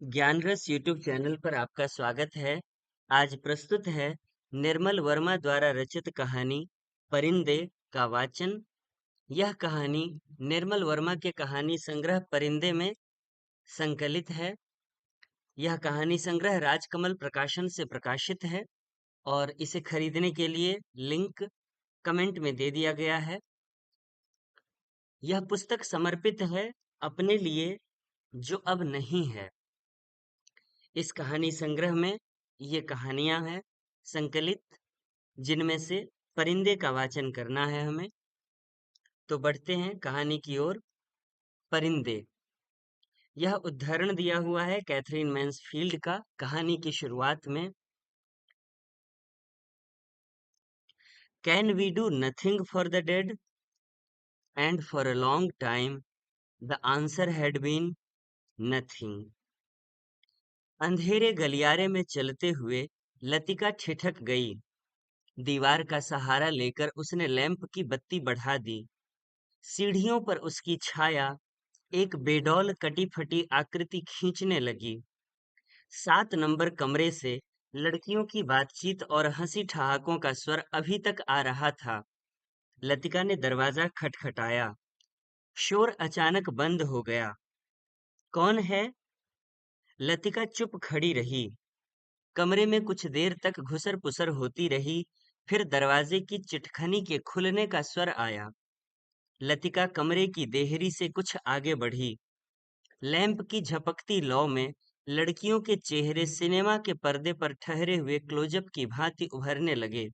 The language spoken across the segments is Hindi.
ज्ञान रस यूट्यूब चैनल पर आपका स्वागत है। आज प्रस्तुत है निर्मल वर्मा द्वारा रचित कहानी परिंदे का वाचन। यह कहानी निर्मल वर्मा के कहानी संग्रह परिंदे में संकलित है। यह कहानी संग्रह राजकमल प्रकाशन से प्रकाशित है और इसे खरीदने के लिए लिंक कमेंट में दे दिया गया है। यह पुस्तक समर्पित है अपने लिए जो अब नहीं है। इस कहानी संग्रह में ये कहानियां हैं संकलित, जिनमें से परिंदे का वाचन करना है हमें। तो बढ़ते हैं कहानी की ओर। परिंदे। यह उद्धरण दिया हुआ है कैथरीन मैन्सफील्ड का कहानी की शुरुआत में। Can we do nothing for the dead? And for a long time the answer had been nothing. अंधेरे गलियारे में चलते हुए लतिका ठिठक गई। दीवार का सहारा लेकर उसने लैंप की बत्ती बढ़ा दी। सीढ़ियों पर उसकी छाया एक बेडौल कटी-फटी आकृति खींचने लगी। 7 नंबर कमरे से लड़कियों की बातचीत और हंसी-ठहाकों का स्वर अभी तक आ रहा था। लतिका ने दरवाजा खटखटाया। शोर अचानक बंद हो गया। कौन है? लतिका चुप खड़ी रही। कमरे में कुछ देर तक घुसर-पुसर होती रही, फिर दरवाजे की चिटखनी के खुलने का स्वर आया। लतिका कमरे की देहरी से कुछ आगे बढ़ी। लैंप की झपकती लौ में लड़कियों के चेहरे सिनेमा के पर्दे पर ठहरे हुए क्लोजअप की भांति उभरने लगे।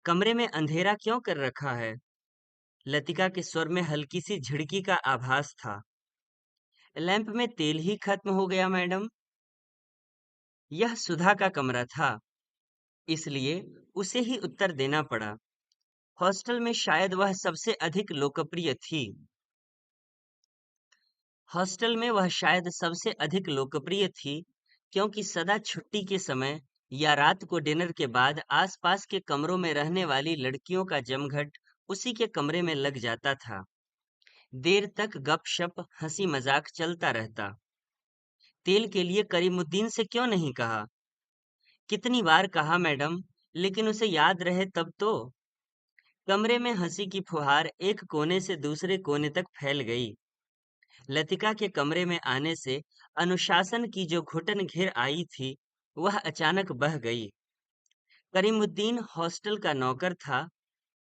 कमरे में अंधेरा क्यों कर रखा है? लतिका के स्वर में हल्की सी झिड़की का आभास था। लैंप में तेल ही खत्म हो गया मैडम। यह सुधा का कमरा था, इसलिए उसे ही उत्तर देना पड़ा। हॉस्टल में शायद वह सबसे अधिक लोकप्रिय थी। हॉस्टल में वह शायद सबसे अधिक लोकप्रिय थी, क्योंकि सदा छुट्टी के समय या रात को डिनर के बाद आसपास के कमरों में रहने वाली लड़कियों का जमघट उसी के कमरे में लग जाता था। देर तक गपशप हंसी मजाक चलता रहता। तेल के लिए करीमुद्दीन से क्यों नहीं कहा? कितनी बार कहा मैडम, लेकिन उसे याद रहे तब तो। कमरे में हंसी की फुहार एक कोने से दूसरे कोने तक फैल गई। लतिका के कमरे में आने से अनुशासन की जो घुटन घिर आई थी, वह अचानक बह गई। करीमुद्दीन हॉस्टल का नौकर था।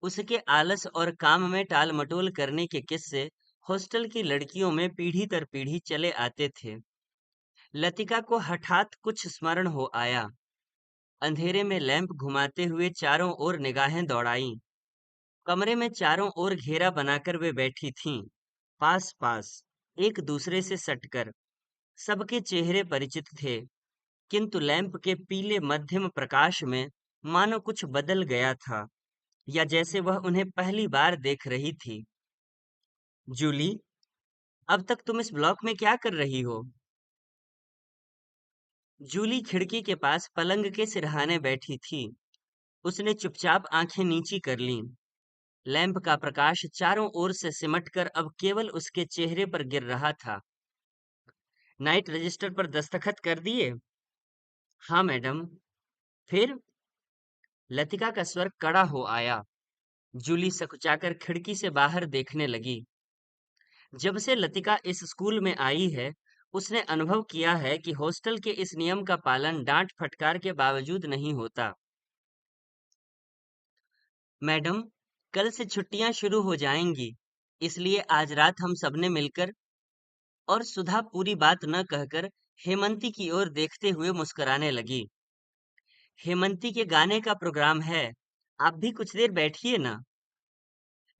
उसके आलस और काम में टाल-मटोल करने के किस्से हॉस्टल की लड़कियों में पीढ़ी दर पीढ़ी चले आते थे। लतिका को हठात कुछ स्मरण हो आया। अंधेरे में लैंप घुमाते हुए चारों ओर निगाहें दौड़ाईं। कमरे में चारों ओर घेरा बनाकर वे बैठी थीं, पास-पास, एक दूसरे से सटकर। सबके चेहरे परिचित थे, किंतु लैंप के पीले मध्यम प्रकाश में मानो कुछ बदल गया था, या जैसे वह उन्हें पहली बार देख रही थी। जूली, अब तक तुम इस ब्लॉक में क्या कर रही हो? जूली खिड़की के पास पलंग के सिरहाने बैठी थी। उसने चुपचाप आंखें नीची कर लीं। लैंप का प्रकाश चारों ओर से सिमटकर अब केवल उसके चेहरे पर गिर रहा था। नाइट रजिस्टर पर दस्तखत कर दिए? हाँ मैडम। फिर? लतिका का स्वर कड़ा हो आया। जूली सकुचाकर खिड़की से बाहर देखने लगी। जब से लतिका इस स्कूल में आई है, उसने अनुभव किया है कि हॉस्टल के इस नियम का पालन डांट फटकार के बावजूद नहीं होता। मैडम, कल से छुट्टियां शुरू हो जाएंगी, इसलिए आज रात हम सबने मिलकर। और सुधा पूरी बात न कहकर हेमंती की ओर देखते हुए मुस्कुराने लगी। हेमंती के गाने का प्रोग्राम है, आप भी कुछ देर बैठिए ना।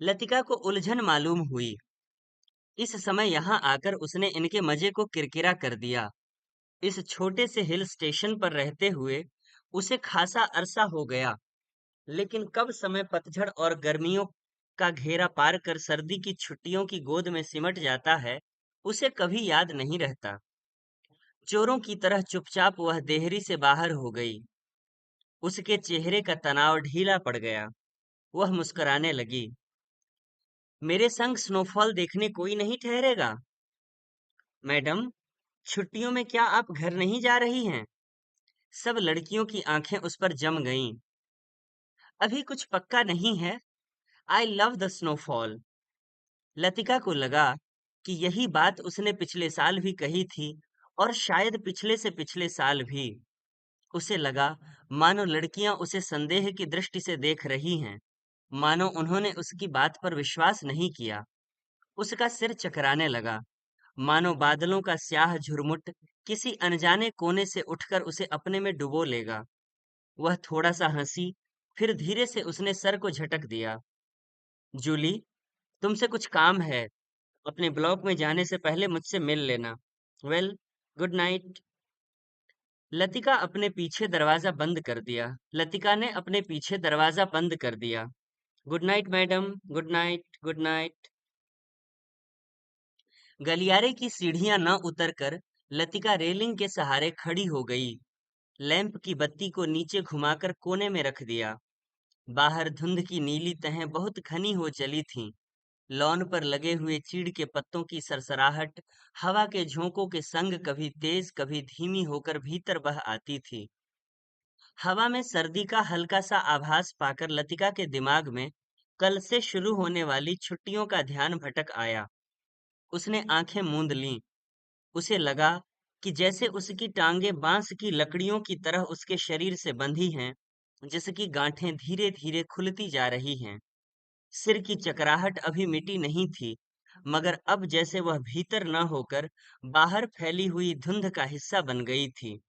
लतिका को उलझन मालूम हुई। इस समय यहाँ आकर उसने इनके मजे को किरकिरा कर दिया। इस छोटे से हिल स्टेशन पर रहते हुए उसे खासा अरसा हो गया, लेकिन कब समय पतझड़ और गर्मियों का घेरा पार कर सर्दी की छुट्टियों की गोद में सिमट जाता है, उसे कभी याद नहीं रहता। चोरों की तरह चुपचाप वह देहरी से बाहर हो गई। उसके चेहरे का तनाव ढीला पड़ गया। वह मुस्कुराने लगी। मेरे संग स्नोफॉल देखने कोई नहीं ठहरेगा? मैडम, छुट्टियों में क्या आप घर नहीं जा रही हैं? सब लड़कियों की आंखें उस पर जम गईं। अभी कुछ पक्का नहीं है। I love the snowfall. Latika को लगा कि यही बात उसने पिछले साल भी कही थी, और शायद पिछले से पिछले साल भी। उसे लगा मानो लड़कियां उसे संदेह की दृष्टि से देख रही हैं, मानो उन्होंने उसकी बात पर विश्वास नहीं किया। उसका सिर चकराने लगा, मानो बादलों का स्याह झुरमुट किसी अनजाने कोने से उठकर उसे अपने में डुबो लेगा। वह थोड़ा सा हंसी, फिर धीरे से उसने सर को झटक दिया। जूली, तुमसे कुछ काम है। अपने ब्लॉक में जाने से पहले मुझसे मिल लेना। Well, good night. लतिका ने अपने पीछे दरवाजा बंद कर दिया। Good night madam, good night, good night. गलियारे की सीढ़ियां न उतरकर लतिका रेलिंग के सहारे खड़ी हो गई। लैंप की बत्ती को नीचे घुमाकर कोने में रख दिया। बाहर धुंध की नीली तहें बहुत घनी हो चली थीं। लॉन पर लगे हुए चीड़ के पत्तों की सरसराहट हवा के झोंकों के संग कभी तेज कभी धीमी होकर भीतर बह आती थी। हवा में सर्दी का हल्का सा आभास पाकर लतिका के दिमाग में कल से शुरू होने वाली छुट्टियों का ध्यान भटक आया। उसने आंखें मूंद लीं। उसे लगा कि जैसे उसकी टांगें बांस की लकड़ियों की तरह उसके शरीर से बंधी हैं, जिसकी गांठें धीरे धीरे खुलती जा रही हैं। सिर की चकराहट अभी मिटी नहीं थी, मगर अब जैसे वह भीतर न होकर बाहर फैली हुई धुंध का हिस्सा बन गई थी।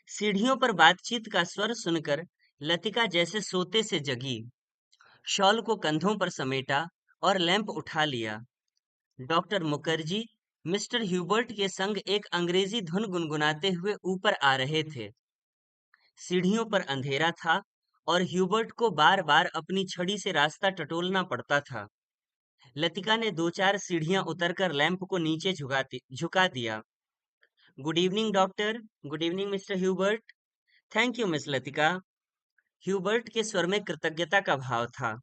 सीढ़ियों पर बातचीत का स्वर सुनकर लतिका जैसे सोते से जगी। शॉल को कंधों पर समेटा और लैंप उठा लिया। डॉक्टर मुखर्जी मिस्टर ह्यूबर्ट के संग एक अंग्रेजी धुन गुनगुनाते हुए ऊपर आ रहे थे। सीढ़ियों पर अंधेरा था और ह्यूबर्ट को बार बार अपनी छड़ी से रास्ता टटोलना पड़ता था। लतिका ने दो चार सीढ़ियां उतरकर लैंप को नीचे झुका दिया। Good evening doctor. Good evening mister Hubert. Thank you miss Latika. Hubert के स्वर में कृतज्ञता का भाव था।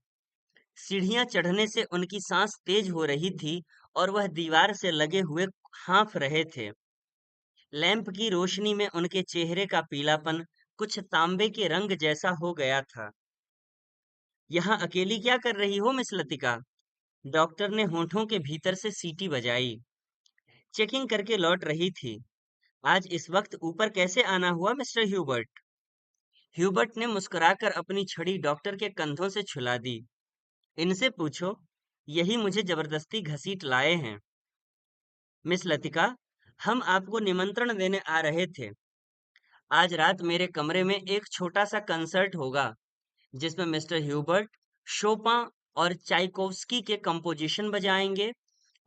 सीढ़ियां चढ़ने से उनकी सांस तेज हो रही थी और वह दीवार से लगे हुए हाँफ रहे थे। लैंप की रोशनी में उनके चेहरे का पीलापन कुछ तांबे के रंग जैसा हो गया था। यहाँ अकेली क्या कर रही हो मिस लतिका? डॉक्टर ने होठों के भीतर से सीटी बजाई। चेकिंग करके लौट रही थी। आज इस वक्त ऊपर कैसे आना हुआ मिस्टर ह्यूबर्ट? ह्यूबर्ट ने मुस्कुराकर अपनी छड़ी डॉक्टर के कंधों से छुला दी। इनसे पूछो, यही मुझे जबरदस्ती घसीट लाए हैं। मिस लतिका, हम आपको निमंत्रण देने आ रहे थे। आज रात मेरे कमरे में एक छोटा सा कंसर्ट होगा, जिसमें मिस्टर ह्यूबर्ट शोपा और चाइकोव्स्की के कंपोजिशन बजाएंगे,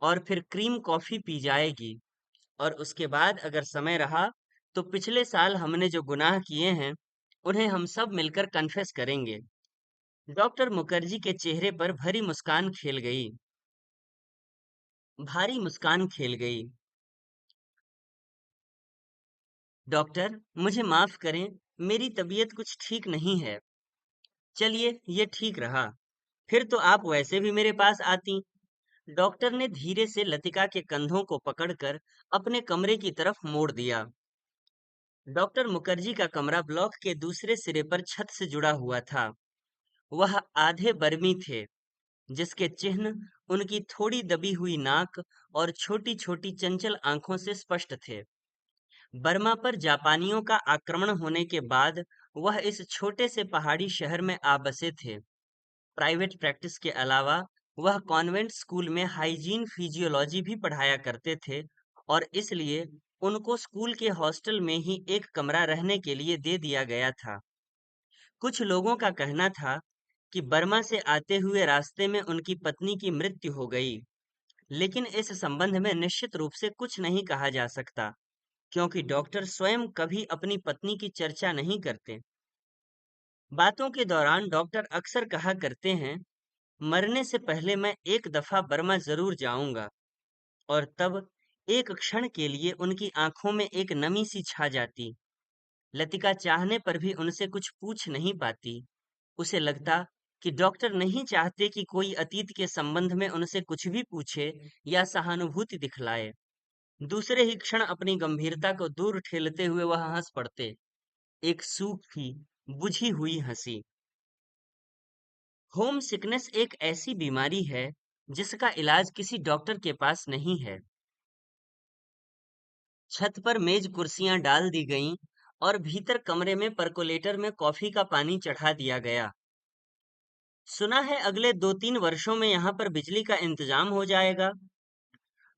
और फिर क्रीम कॉफी पी जाएगी। और उसके बाद अगर समय रहा तो पिछले साल हमने जो गुनाह किए हैं उन्हें हम सब मिलकर कन्फेस करेंगे। डॉक्टर मुखर्जी के चेहरे पर भारी मुस्कान खेल गई। डॉक्टर, मुझे माफ करें, मेरी तबीयत कुछ ठीक नहीं है। चलिए, ये ठीक रहा। फिर तो आप वैसे भी मेरे पास आती। डॉक्टर ने धीरे से लतिका के कंधों को पकड़कर अपने कमरे की तरफ मोड़ दिया। डॉक्टर मुखर्जी का कमरा ब्लॉक के दूसरे सिरे पर छत से जुड़ा हुआ था। वह आधे बर्मी थे, जिसके चिन्ह उनकी थोड़ी दबी हुई नाक और छोटी छोटी चंचल आंखों से स्पष्ट थे। बर्मा पर जापानियों का आक्रमण होने के बाद वह इस छोटे से पहाड़ी शहर में आ बसे थे। प्राइवेट प्रैक्टिस के अलावा वह कॉन्वेंट स्कूल में हाइजीन फिजियोलॉजी भी पढ़ाया करते थे, और इसलिए उनको स्कूल के हॉस्टल में ही एक कमरा रहने के लिए दे दिया गया था। कुछ लोगों का कहना था कि बर्मा से आते हुए रास्ते में उनकी पत्नी की मृत्यु हो गई, लेकिन इस संबंध में निश्चित रूप से कुछ नहीं कहा जा सकता, क्योंकि डॉक्टर स्वयं कभी अपनी पत्नी की चर्चा नहीं करते। बातों के दौरान डॉक्टर अक्सर कहा करते हैं, मरने से पहले मैं एक दफा बर्मा जरूर जाऊंगा। और तब एक क्षण के लिए उनकी आंखों में एक नमी सी छा जाती। लतिका चाहने पर भी उनसे कुछ पूछ नहीं पाती। उसे लगता कि डॉक्टर नहीं चाहते कि कोई अतीत के संबंध में उनसे कुछ भी पूछे या सहानुभूति दिखलाए। दूसरे ही क्षण अपनी गंभीरता को दूर ठेलते हुए वह हंस पड़ते, एक सूखी, बुझी हुई हंसी। होम सिकनेस एक ऐसी बीमारी है जिसका इलाज किसी डॉक्टर के पास नहीं है। छत पर मेज कुर्सियां डाल दी गईं और भीतर कमरे में परकोलेटर में कॉफी का पानी चढ़ा दिया गया। सुना है अगले 2-3 वर्षों में यहाँ पर बिजली का इंतजाम हो जाएगा,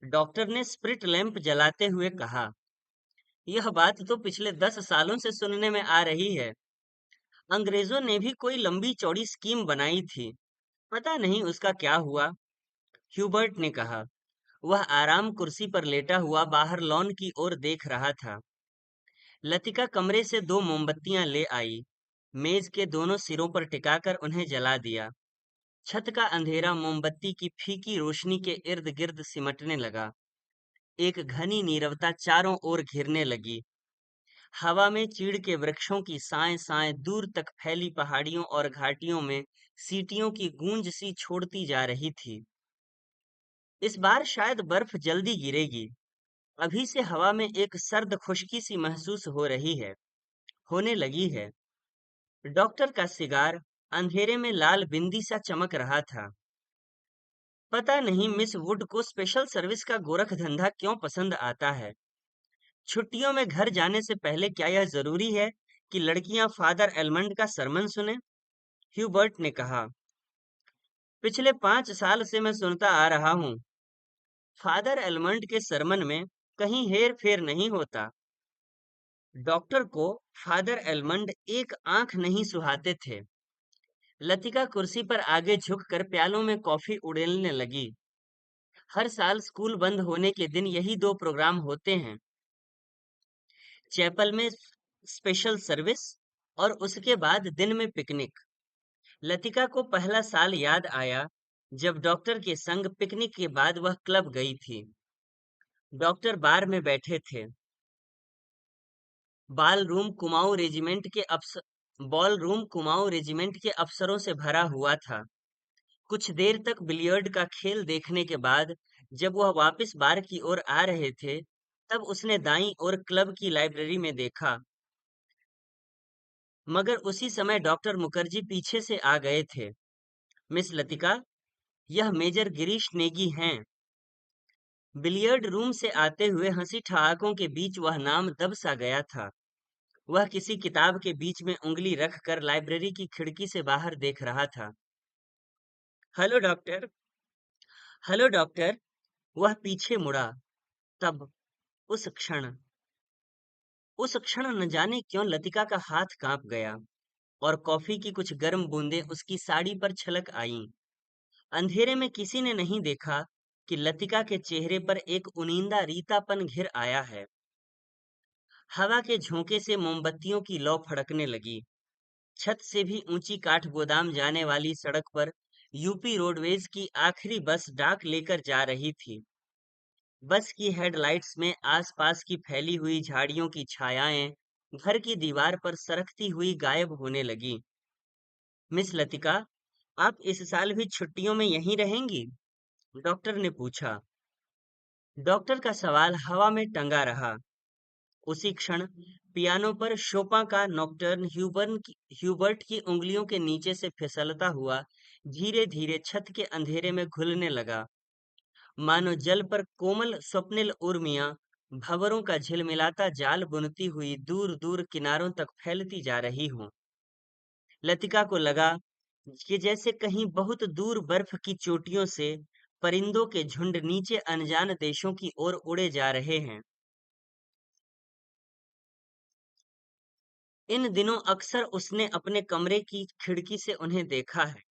डॉक्टर ने स्प्रिट लैंप जलाते हुए कहा। यह बात तो पिछले 10 सालों से सुनने में आ रही है। अंग्रेजों ने भी कोई लंबी चौड़ी स्कीम बनाई थी, पता नहीं उसका क्या हुआ, ह्यूबर्ट ने कहा। वह आराम कुर्सी पर लेटा हुआ बाहर लॉन की ओर देख रहा था। लतिका कमरे से 2 मोमबत्तियां ले आई, मेज के दोनों सिरों पर टिकाकर उन्हें जला दिया। छत का अंधेरा मोमबत्ती की फीकी रोशनी के इर्द गिर्द सिमटने लगा। एक घनी नीरवता चारों ओर घिरने लगी। हवा में चीड़ के वृक्षों की साएं साएं दूर तक फैली पहाड़ियों और घाटियों में सीटियों की गूंज सी छोड़ती जा रही थी। इस बार शायद बर्फ जल्दी गिरेगी। अभी से हवा में एक सर्द खुश्की सी महसूस हो रही है, होने लगी है। डॉक्टर का सिगार अंधेरे में लाल बिंदी सा चमक रहा था। पता नहीं मिस वुड को स्पेशल सर्विस का गोरख धंधा क्यों पसंद आता है। छुट्टियों में घर जाने से पहले क्या यह जरूरी है कि लड़कियां फादर एलमंड का सरमन सुने? ह्यूबर्ट ने कहा। पिछले 5 साल से मैं सुनता आ रहा हूँ, फादर एलमंड के सरमन में कहीं हेर फेर नहीं होता। डॉक्टर को फादर एलमंड एक आंख नहीं सुहाते थे। लतिका कुर्सी पर आगे झुककर प्यालों में कॉफी उड़ेलने लगी। हर साल स्कूल बंद होने के दिन यही 2 प्रोग्राम होते हैं, चैपल में स्पेशल सर्विस और उसके बाद दिन में पिकनिक। लतिका को पहला साल याद आया जब डॉक्टर के संग पिकनिक के बाद वह क्लब गई थी। डॉक्टर बार में बैठे थे। बाल रूम कुमाऊं रेजिमेंट के अफसर बॉल रूम कुमाऊं रेजिमेंट के अफसरों से भरा हुआ था। कुछ देर तक बिलियर्ड का खेल देखने के बाद जब वह वापस बार की ओर आ रहे थे, तब उसने दाईं ओर क्लब की लाइब्रेरी में देखा, मगर उसी समय डॉक्टर मुखर्जी पीछे से आ गए थे। मिस लतिका, यह मेजर गिरीश नेगी हैं। बिलियर्ड रूम से आते हुए हंसी ठहाकों के बीच वह नाम दब सा गया था। वह किसी किताब के बीच में उंगली रखकर लाइब्रेरी की खिड़की से बाहर देख रहा था। Hello doctor. Hello doctor. वह पीछे मुड़ा। तब उस क्षण न जाने क्यों लतिका का हाथ कांप गया और कॉफी की कुछ गर्म बूंदें उसकी साड़ी पर छलक आईं। अंधेरे में किसी ने नहीं देखा कि लतिका के चेहरे पर एक उनींदा रीतापन घिर आया है। हवा के झोंके से मोमबत्तियों की लौ फड़कने लगी। छत से भी ऊंची काठ गोदाम जाने वाली सड़क पर यूपी रोडवेज की आखिरी बस डाक लेकर जा रही थी। बस की हेडलाइट्स में आसपास की फैली हुई झाड़ियों की छायाएं घर की दीवार पर सरकती हुई गायब होने लगी। मिस लतिका, आप इस साल भी छुट्टियों में यहीं रहेंगी? डॉक्टर ने पूछा। डॉक्टर का सवाल हवा में टंगा रहा। उसी क्षण पियानो पर शोपा का नॉकटर्न ह्यूबर्ट की उंगलियों के नीचे से फिसलता हुआ धीरे धीरे छत के अंधेरे में घुलने लगा, मानो जल पर कोमल स्वप्निल उर्मियां भंवरों का झिलमिलाता जाल बुनती हुई दूर दूर किनारों तक फैलती जा रही हों। लतिका को लगा कि जैसे कहीं बहुत दूर बर्फ की चोटियों से परिंदों के झुंड नीचे अनजान देशों की ओर उड़े जा रहे हैं। इन दिनों अक्सर उसने अपने कमरे की खिड़की से उन्हें देखा है।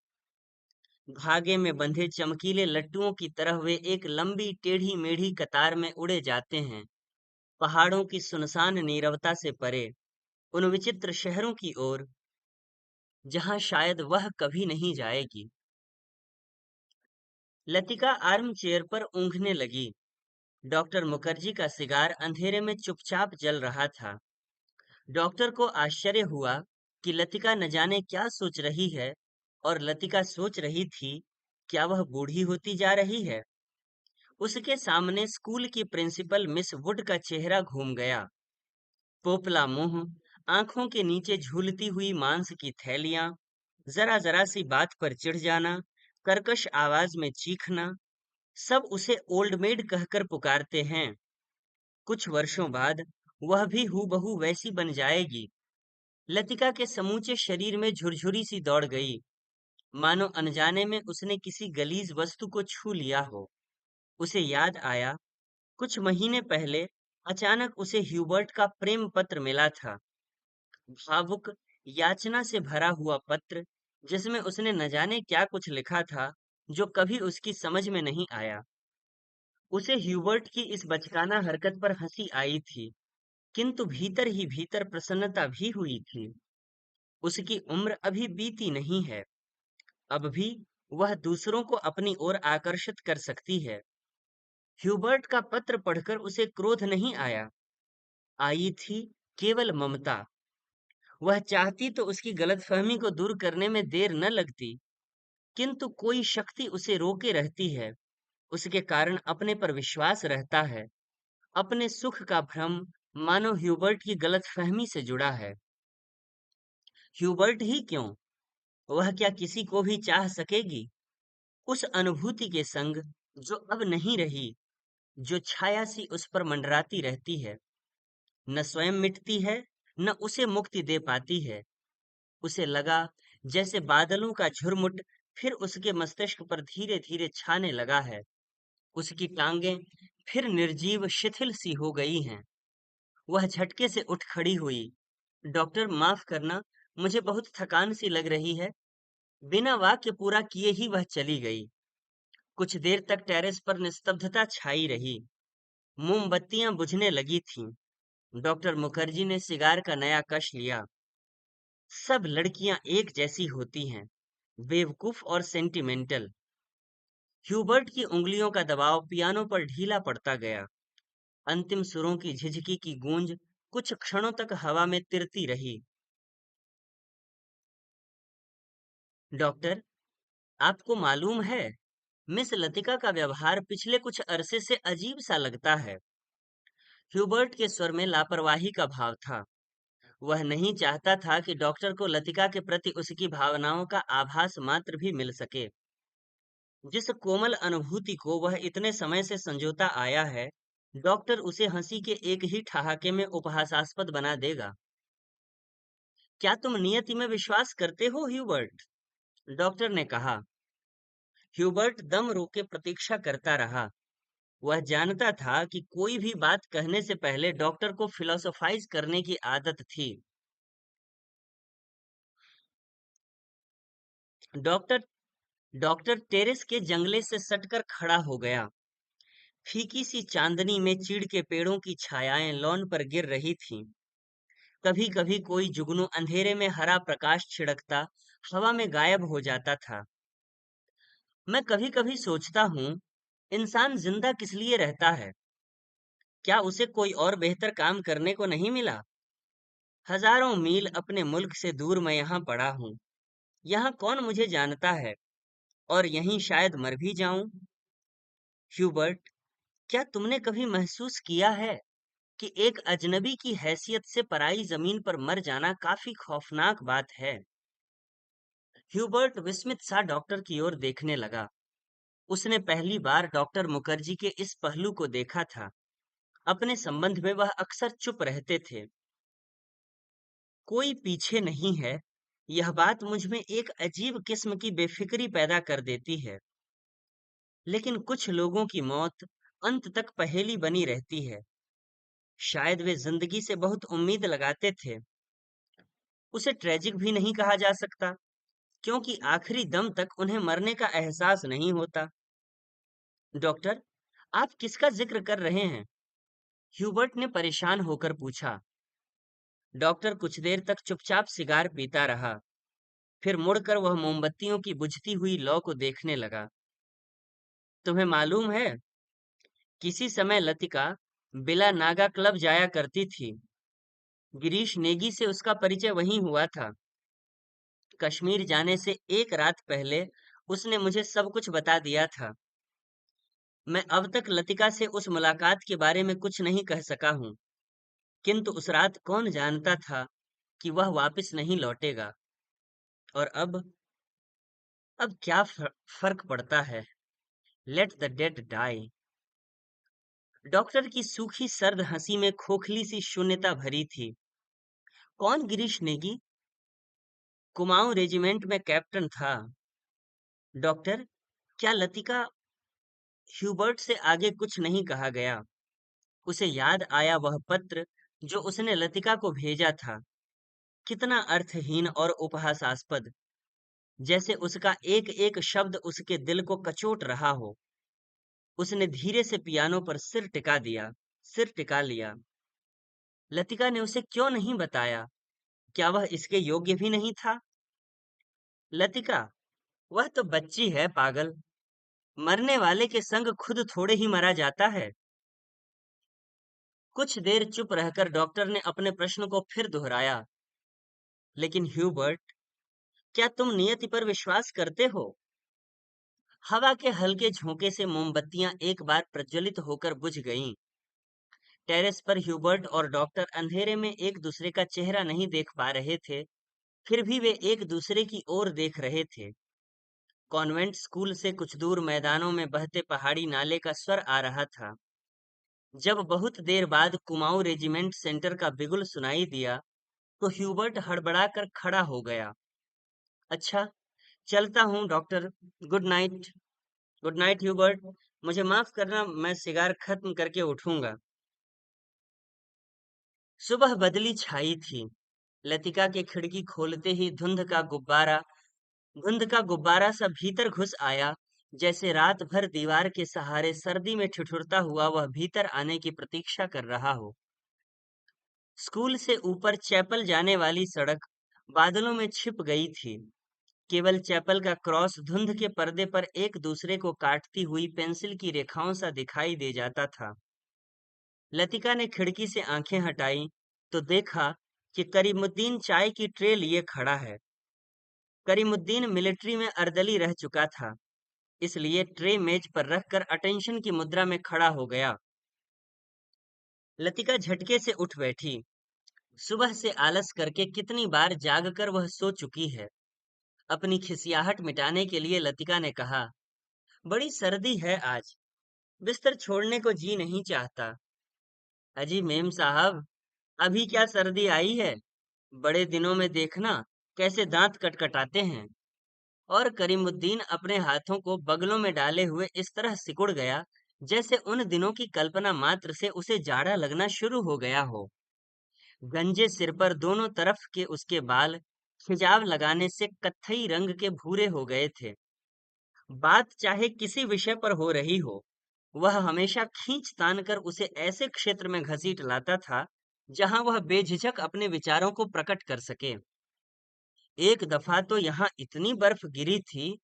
धागे में बंधे चमकीले लट्टुओं की तरह वे एक लंबी टेढ़ी मेढ़ी कतार में उड़े जाते हैं, पहाड़ों की सुनसान नीरवता से परे, उन विचित्र शहरों की ओर जहां शायद वह कभी नहीं जाएगी। लतिका आर्म चेयर पर ऊँघने लगी। डॉक्टर मुखर्जी का सिगार अंधेरे में चुपचाप जल रहा था। डॉक्टर को आश्चर्य हुआ कि लतिका न जाने क्या सोच रही है, और लतिका सोच रही थी, क्या वह बूढ़ी होती जा रही है? उसके सामने स्कूल की प्रिंसिपल मिस वुड का चेहरा घूम गया। पोपला मुंह, आंखों के नीचे झूलती हुई मांस की थैलियां, जरा जरा सी बात पर चिढ़ जाना, कर्कश आवाज में चीखना, सब उसे ओल्ड मेड कहकर पुकारते हैं। कुछ वर्षों बाद वह भी हूबहू वैसी बन जाएगी। लतिका के समूचे शरीर में झुरझुरी सी दौड़ गई, मानो अनजाने में उसने किसी गलीज वस्तु को छू लिया हो। उसे याद आया, कुछ महीने पहले अचानक उसे ह्यूबर्ट का प्रेम पत्र मिला था। भावुक, याचना से भरा हुआ पत्र, जिसमें उसने न जाने क्या कुछ लिखा था, जो कभी उसकी समझ में नहीं आया। उसे ह्यूबर्ट की इस बचकाना हरकत पर हंसी आई थी, किंतु भीतर ही भीतर प्रसन्नता भी हुई थी। उसकी उम्र अभी बीती नहीं है। अब भी वह दूसरों को अपनी ओर आकर्षित कर सकती है। ह्यूबर्ट का पत्र पढ़कर उसे क्रोध नहीं आया, आई थी केवल ममता। वह चाहती तो उसकी गलतफहमी को दूर करने में देर न लगती, किंतु कोई शक्ति उसे रोके रहती है। उसके कारण अपने पर विश्वास रहता है। अपने सुख का भ्रम मानो ह्यूबर्ट की गलतफहमी से जुड़ा है। ह्यूबर्ट ही क्यों, वह क्या किसी को भी चाह सकेगी उस अनुभूति के संग जो अब नहीं रही, जो छाया सी उस पर मंडराती रहती है, न स्वयं मिटती है, न उसे मुक्ति दे पाती है। उसे लगा जैसे बादलों का झुरमुट फिर उसके मस्तिष्क पर धीरे धीरे छाने लगा है। उसकी टांगें फिर निर्जीव शिथिल सी हो गई हैं। वह झटके से उठ खड़ी हुई। डॉक्टर, माफ करना, मुझे बहुत थकान सी लग रही है। बिना वाक्य पूरा किए ही वह चली गई। कुछ देर तक टेरेस पर निस्तब्धता छाई रही। मोमबत्तियां बुझने लगी थीं। डॉक्टर मुखर्जी ने सिगार का नया कश लिया। सब लड़कियां एक जैसी होती हैं, बेवकूफ और सेंटिमेंटल। ह्यूबर्ट की उंगलियों का दबाव पियानो पर ढीला पड़ता गया। अंतिम सुरों की झिझकी की गूंज कुछ क्षणों तक हवा में तिरती रही। डॉक्टर, आपको मालूम है, मिस लतिका का व्यवहार पिछले कुछ अरसे से अजीब सा लगता है। ह्यूबर्ट के स्वर में लापरवाही का भाव था। वह नहीं चाहता था कि डॉक्टर को लतिका के प्रति उसकी भावनाओं का आभास मात्र भी मिल सके। जिस कोमल अनुभूति को वह इतने समय से संजोता आया है, डॉक्टर उसे हंसी के एक ही ठहाके में उपहासास्पद बना देगा। क्या तुम नियति में विश्वास करते हो, ह्यूबर्ट? डॉक्टर ने कहा। ह्यूबर्ट दम रोके प्रतीक्षा करता रहा। वह जानता था कि कोई भी बात कहने से पहले डॉक्टर को फिलोसोफाइज करने की आदत थी। डॉक्टर डॉक्टर टेरेस के जंगले से सटकर खड़ा हो गया। फीकी सी चांदनी में चीड़ के पेड़ों की छायाएं लॉन पर गिर रही थीं। कभी कभी कोई जुगनू अंधेरे में हरा प्रकाश छिड़कता हवा में गायब हो जाता था। मैं कभी कभी सोचता हूँ, इंसान जिंदा किस लिए रहता है? क्या उसे कोई और बेहतर काम करने को नहीं मिला? हजारों मील अपने मुल्क से दूर मैं यहाँ पड़ा हूँ। यहाँ कौन मुझे जानता है? और यहीं शायद मर भी जाऊं। ह्यूबर्ट, क्या तुमने कभी महसूस किया है कि एक अजनबी की हैसियत से पराई जमीन पर मर जाना काफी खौफनाक बात है? ह्यूबर्ट विस्मित सा डॉक्टर की ओर देखने लगा। उसने पहली बार डॉक्टर मुखर्जी के इस पहलू को देखा था। अपने संबंध में वह अक्सर चुप रहते थे। कोई पीछे नहीं है, यह बात मुझ में एक अजीब किस्म की बेफिक्री पैदा कर देती है। लेकिन कुछ लोगों की मौत अंत तक पहेली बनी रहती है। शायद वे जिंदगी से बहुत उम्मीद लगाते थे। उसे ट्रेजिक भी नहीं कहा जा सकता, क्योंकि आखिरी दम तक उन्हें मरने का एहसास नहीं होता। डॉक्टर, आप किसका जिक्र कर रहे हैं? ह्यूबर्ट ने परेशान होकर पूछा। डॉक्टर कुछ देर तक चुपचाप सिगार पीता रहा। फिर मुड़कर वह मोमबत्तियों की बुझती हुई लौ को देखने लगा। तुम्हें मालूम है, किसी समय लतिका बिला नागा क्लब जाया करती थी। गिरीश नेगी से उसका परिचय वहीं हुआ था। कश्मीर जाने से एक रात पहले उसने मुझे सब कुछ बता दिया था। मैं अब तक लतिका से उस मुलाकात के बारे में कुछ नहीं कह सका हूँ, किंतु उस रात कौन जानता था कि वह वापस नहीं लौटेगा। और अब क्या फर्क पड़ता है? Let the dead die. Doctor की सूखी सर्द हंसी में खोखली सी शून्यता भरी थी। कौन गिरीश नेगी? कुमाऊं रेजिमेंट में कैप्टन था। डॉक्टर, क्या लतिका? ह्यूबर्ट से आगे कुछ नहीं कहा गया। उसे याद आया वह पत्र जो उसने लतिका को भेजा था। कितना अर्थहीन और उपहासास्पद, जैसे उसका एक एक शब्द उसके दिल को कचोट रहा हो। उसने धीरे से पियानो पर सिर टिका लिया। लतिका ने उसे क्यों नहीं बताया? क्या वह इसके योग्य भी नहीं था? लतिका, वह तो बच्ची है पागल। मरने वाले के संग खुद थोड़े ही मरा जाता है। कुछ देर चुप रहकर डॉक्टर ने अपने प्रश्न को फिर दोहराया। लेकिन ह्यूबर्ट, क्या तुम नियति पर विश्वास करते हो? हवा के हल्के झोंके से मोमबत्तियां एक बार प्रज्वलित होकर बुझ गईं। टेरेस पर ह्यूबर्ट और डॉक्टर अंधेरे में एक दूसरे का चेहरा नहीं देख पा रहे थे, फिर भी वे एक दूसरे की ओर देख रहे थे। कॉन्वेंट स्कूल से कुछ दूर मैदानों में बहते पहाड़ी नाले का स्वर आ रहा था। जब बहुत देर बाद कुमाऊं रेजिमेंट सेंटर का बिगुल सुनाई दिया, तो ह्यूबर्ट हड़बड़ाकर खड़ा हो गया। अच्छा, चलता हूँ doctor. Good night. Good night Hubert. मुझे माफ करना, मैं सिगार खत्म करके उठूंगा। सुबह बदली छाई थी। लतिका के खिड़की खोलते ही धुंध का गुब्बारा सा भीतर घुस आया, जैसे रात भर दीवार के सहारे सर्दी में ठिठुरता हुआ वह भीतर आने की प्रतीक्षा कर रहा हो। स्कूल से ऊपर चैपल जाने वाली सड़क बादलों में छिप गई थी। केवल चैपल का क्रॉस धुंध के पर्दे पर एक दूसरे को काटती हुई पेंसिल की रेखाओं सा दिखाई दे जाता था। लतिका ने खिड़की से आंखें हटाई तो देखा कि करीमुद्दीन चाय की ट्रे लिए खड़ा है। करीमुद्दीन मिलिट्री में अर्दली रह चुका था, इसलिए ट्रे मेज पर रखकर अटेंशन की मुद्रा में खड़ा हो गया। लतिका झटके से उठ बैठी। सुबह से आलस करके कितनी बार जागकर वह सो चुकी है। अपनी खिसियाहट मिटाने के लिए लतिका ने कहा, बड़ी सर्दी है आज, बिस्तर छोड़ने को जी नहीं चाहता। अजी मेम साहब, अभी क्या सर्दी आई है? बड़े दिनों में देखना कैसे दांत कटकटाते हैं। और करीमुद्दीन अपने हाथों को बगलों में डाले हुए इस तरह सिकुड़ गया, जैसे उन दिनों की कल्पना मात्र से उसे जाड़ा लगना शुरू हो गया हो। गंजे सिर पर दोनों तरफ के उसके बाल हिजाब लगाने से कत्थई रंग के भूरे हो गए थे। बात चाहे किसी विषय पर हो रही हो, वह हमेशा खींच तान कर उसे ऐसे क्षेत्र में घसीट लाता था जहां वह बेझिझक अपने विचारों को प्रकट कर सके। एक दफा तो यहाँ इतनी बर्फ गिरी थी,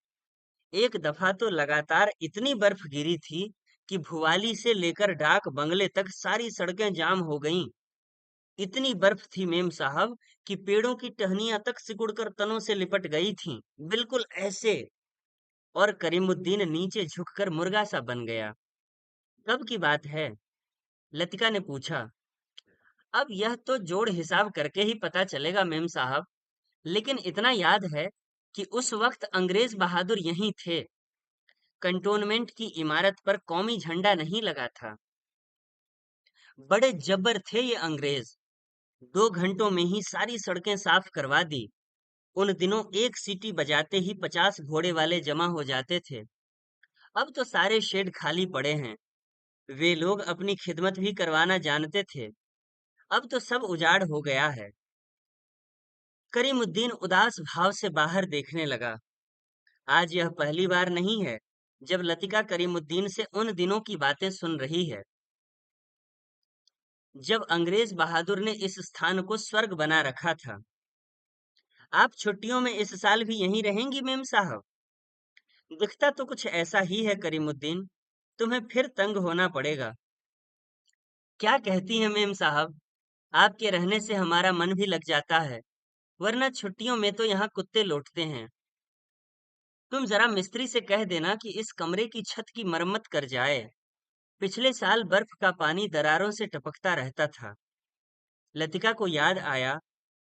एक दफा तो लगातार इतनी बर्फ गिरी थी कि भुवाली से लेकर डाक बंगले तक सारी सड़कें जाम हो गईं। इतनी बर्फ थी मेम साहब कि पेड़ों की टहनियां तक सिकुड़कर तनों से लिपट गई थीं, बिल्कुल ऐसे। और करीमुद्दीन नीचे झुककर मुर्गा सा बन गया। कब की बात है? लतिका ने पूछा। अब यह तो जोड़ हिसाब करके ही पता चलेगा मेम साहब, लेकिन इतना याद है कि उस वक्त अंग्रेज बहादुर यहीं थे। कंटोनमेंट की इमारत पर कौमी झंडा नहीं लगा था। बड़े जब्बर थे ये अंग्रेज। 2 घंटों में ही सारी सड़कें साफ करवा दी। उन दिनों एक सीटी बजाते ही 50 घोड़े वाले जमा हो जाते थे। अब तो सारे शेड खाली पड़े हैं। वे लोग अपनी खिदमत भी करवाना जानते थे। अब तो सब उजाड़ हो गया है। करीमुद्दीन उदास भाव से बाहर देखने लगा। आज यह पहली बार नहीं है जब लतिका करीमुद्दीन से उन दिनों की बातें सुन रही है, जब अंग्रेज बहादुर ने इस स्थान को स्वर्ग बना रखा था। आप छुट्टियों में इस साल भी यहीं रहेंगी मेम साहब? दिखता तो कुछ ऐसा ही है करीमुद्दीन। तुम्हें फिर तंग होना पड़ेगा। क्या कहती हैं मेम साहब? आपके रहने से हमारा मन भी लग जाता है। वरना छुट्टियों में तो यहाँ कुत्ते लौटते हैं। तुम जरा मिस्त्री से कह देना कि इस कमरे की छत की मरम्मत कर जाए। पिछले साल बर्फ का पानी दरारों से टपकता रहता था। लतिका को याद आया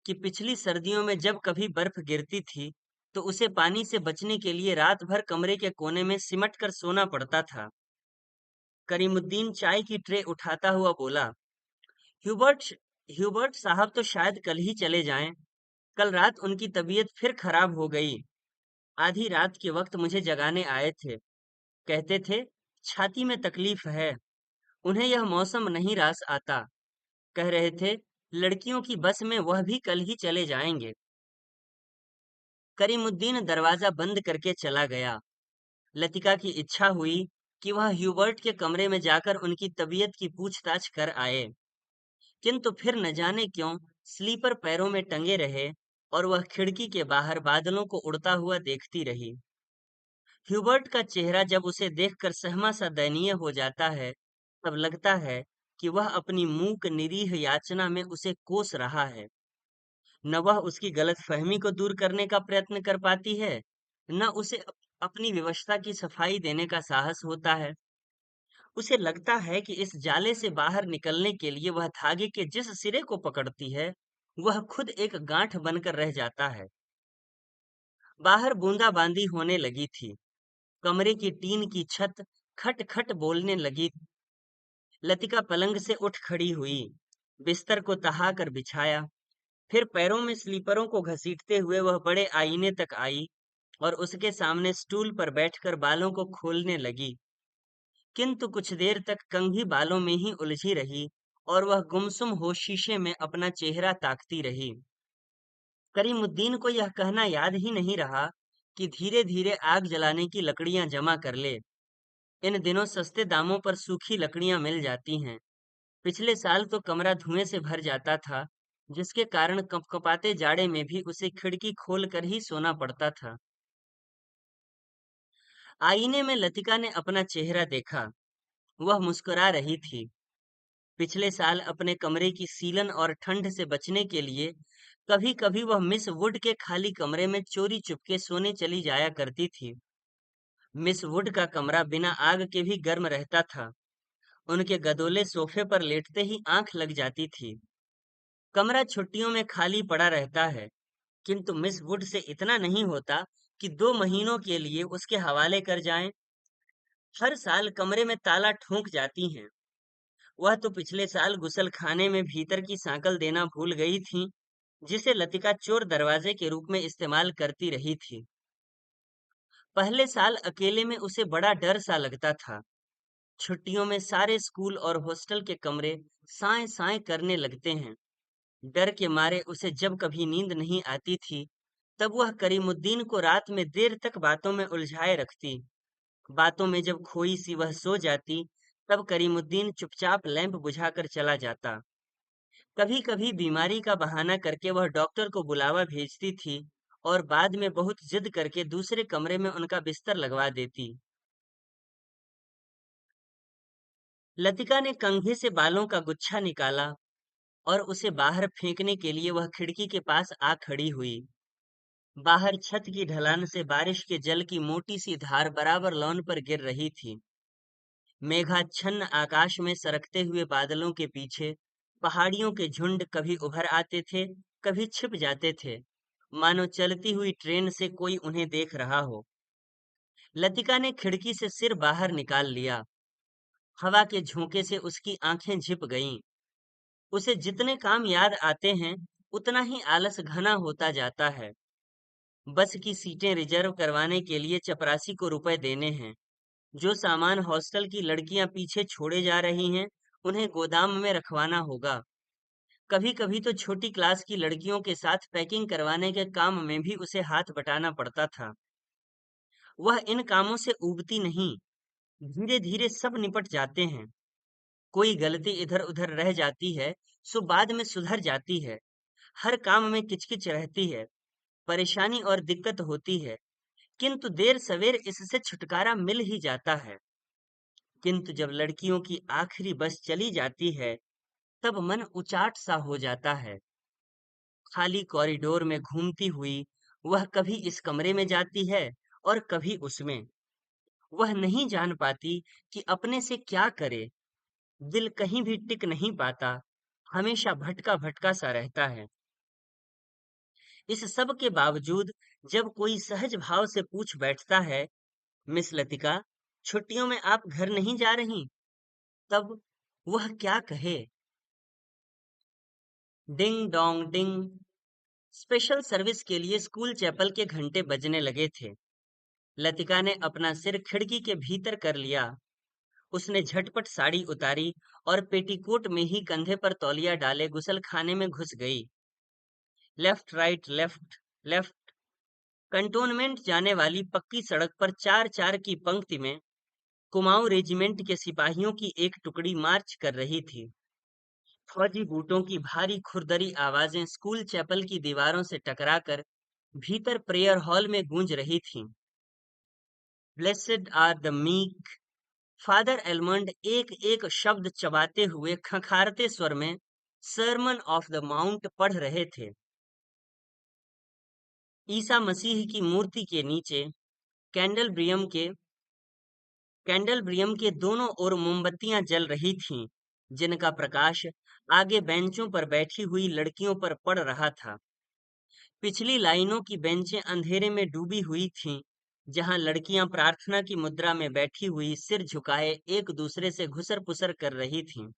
कि पिछली सर्दियों में जब कभी बर्फ गिरती थी, तो उसे पानी से बचने के लिए रात भर कमरे के कोने में सिमट कर सोना पड़ता था। करीमुद्दीन चाय की ट्रे उठाता हुआ बोला, ह्यूबर्ट ह्यूबर्ट साहब तो शायद कल ही चले जाएं। कल रात उनकी तबीयत फिर खराब हो गई। आधी रात के वक्त मुझे जगाने आए थे। कहते थे, छाती में तकलीफ है। उन्हें यह मौसम नहीं रास आता। कह रहे थे, लड़कियों की बस में वह भी कल ही चले जाएंगे। करीमुद्दीन दरवाजा बंद करके चला गया। लतिका की इच्छा हुई कि वह ह्यूबर्ट के कमरे में जाकर उनकी तबीयत की पूछताछ कर आए, किंतु फिर न जाने क्यों स्लीपर पैरों में टंगे रहे और वह खिड़की के बाहर बादलों को उड़ता हुआ देखती रही। ह्यूबर्ट का चेहरा जब उसे देखकर सहमा सा दयनीय हो जाता है, तब लगता है कि वह अपनी मूक निरीह याचना में उसे कोस रहा है। न वह उसकी गलतफहमी को दूर करने का प्रयत्न कर पाती है, न उसे अपनी विवशता की सफाई देने का साहस होता है। उसे लगता है कि इस जाले से बाहर निकलने के लिए वह धागे के जिस सिरे को पकड़ती है, वह खुद एक गांठ बनकर रह जाता है। बाहर बूंदाबांदी होने लगी थी। कमरे की टीन की छत खट खट बोलने लगी। लतिका पलंग से उठ खड़ी हुई, बिस्तर को तहाकर बिछाया, फिर पैरों में स्लीपरों को घसीटते हुए वह बड़े आईने तक आई और उसके सामने स्टूल पर बैठकर बालों को खोलने लगी। किंतु कुछ देर तक कंघी बालों में ही उलझी रही और वह गुमसुम हो शीशे में अपना चेहरा ताकती रही। करीमुद्दीन को यह कहना याद ही नहीं रहा कि धीरे धीरे आग जलाने की लकड़ियां जमा कर ले। इन दिनों सस्ते दामों पर सूखी लकड़ियां मिल जाती हैं। पिछले साल तो कमरा धुएं से भर जाता था, जिसके कारण कपकपाते जाड़े में भी उसे खिड़की खोल कर ही सोना पड़ता था। आईने में लतिका ने अपना चेहरा देखा। वह मुस्कुरा रही थी। पिछले साल अपने कमरे की सीलन और ठंड से बचने के लिए कभी-कभी वह मिस वुड के खाली कमरे में चोरी चुपके सोने चली जाया करती थी। मिस वुड का कमरा बिना आग के भी गर्म रहता था। उनके गदोले सोफे पर लेटते ही आंख लग जाती थी। कमरा छुट्टियों में खाली पड़ा रहता है, किंतु मिस वुड से इतना नहीं होता कि 2 महीनों के लिए उसके हवाले कर जाएं। हर साल कमरे में ताला ठोंक जाती हैं। वह तो पिछले साल गुसल खाने में भीतर की सांकल देना भूल गई थी, जिसे लतिका चोर दरवाजे के रूप में इस्तेमाल करती रही थी। पहले साल अकेले में उसे बड़ा डर सा लगता था। छुट्टियों में सारे स्कूल और हॉस्टल के कमरे साए साए करने लगते हैं। डर के मारे उसे जब कभी नींद नहीं आती थी, तब वह करीमुद्दीन को रात में देर तक बातों में उलझाए रखती। बातों में जब खोई सी वह सो जाती, तब करीमुद्दीन चुपचाप लैंप बुझाकर चला जाता। कभी-कभी बीमारी का बहाना करके वह डॉक्टर को बुलावा भेजती थी और बाद में बहुत जिद करके दूसरे कमरे में उनका बिस्तर लगवा देती। लतिका ने कंघे से बालों का गुच्छा निकाला और उसे बाहर फेंकने के लिए वह खिड़की के पास आ खड़ी हुई। बाहर छत की ढलान से बारिश के जल की मोटी सी धार बराबर लॉन पर गिर रही थी। मेघाच्छन्न आकाश में सरकते हुए बादलों के पीछे पहाड़ियों के झुंड कभी उभर आते थे, कभी छिप जाते थे, मानो चलती हुई ट्रेन से कोई उन्हें देख रहा हो। लतिका ने खिड़की से सिर बाहर निकाल लिया। हवा के झोंके से उसकी आंखें झिप गईं। उसे जितने काम याद आते हैं, उतना ही आलस घना होता जाता है। बस की सीटें रिजर्व करवाने के लिए चपरासी को रुपए देने हैं। जो सामान हॉस्टल की लड़कियां पीछे छोड़े जा रही हैं, उन्हें गोदाम में रखवाना होगा। कभी-कभी तो छोटी क्लास की लड़कियों के साथ पैकिंग करवाने के काम में भी उसे हाथ बटाना पड़ता था। वह इन कामों से ऊबती नहीं। धीरे-धीरे सब निपट जाते हैं। कोई गलती इधर-उधर रह जाती है, सो बाद में सुधर जाती है। हर काम में किचकिच रहती है, परेशानी और दिक्कत होती है, किंतु देर सवेर इससे छुटकारा मिल ही जाता है। किंतु जब लड़कियों की आखिरी बस चली जाती है, तब मन उचाट सा हो जाता है। खाली कॉरिडोर में घूमती हुई वह कभी इस कमरे में जाती है और कभी उसमें। वह नहीं जान पाती कि अपने से क्या करे। दिल कहीं भी टिक नहीं पाता, हमेशा भटका भटका सा रहता है। इस सब के बावजूद जब कोई सहज भाव से पूछ बैठता है, मिस लतिका, छुट्टियों में आप घर नहीं जा रही, तब वह क्या कहे? Ding dong ding. Special service के लिए स्कूल चैपल के घंटे बजने लगे थे। लतिका ने अपना सिर खिड़की के भीतर कर लिया। उसने झटपट साड़ी उतारी और पेटीकोट में ही कंधे पर तौलिया डाले गुसल खाने में घुस गई। Left right left left. Cantonment जाने वाली पक्की सड़क पर चार चार की पंक्ति में कुमाऊं रेजिमेंट के सिपाहियों की एक टुकड़ी मार्च कर रही थी। फौजी बूटों की भारी खुरदरी आवाजें स्कूल चैपल की दीवारों से टकराकर भीतर प्रेयर हॉल में गूंज रही थीं। Blessed are the meek. Father Elmond एक एक शब्द चबाते हुए खंखारते स्वर में सरमन ऑफ द माउंट पढ़ रहे थे। ईसा मसीह की मूर्ति के नीचे कैंडलब्रियम के कैंडलब्रियम के दोनों ओर मोमबत्तियां जल रही थीं, जिनका प्रकाश आगे बेंचों पर बैठी हुई लड़कियों पर पड़ रहा था। पिछली लाइनों की बेंचें अंधेरे में डूबी हुई थीं, जहां लड़कियां प्रार्थना की मुद्रा में बैठी हुई सिर झुकाए एक दूसरे से घुसर-पुसर कर रही थीं।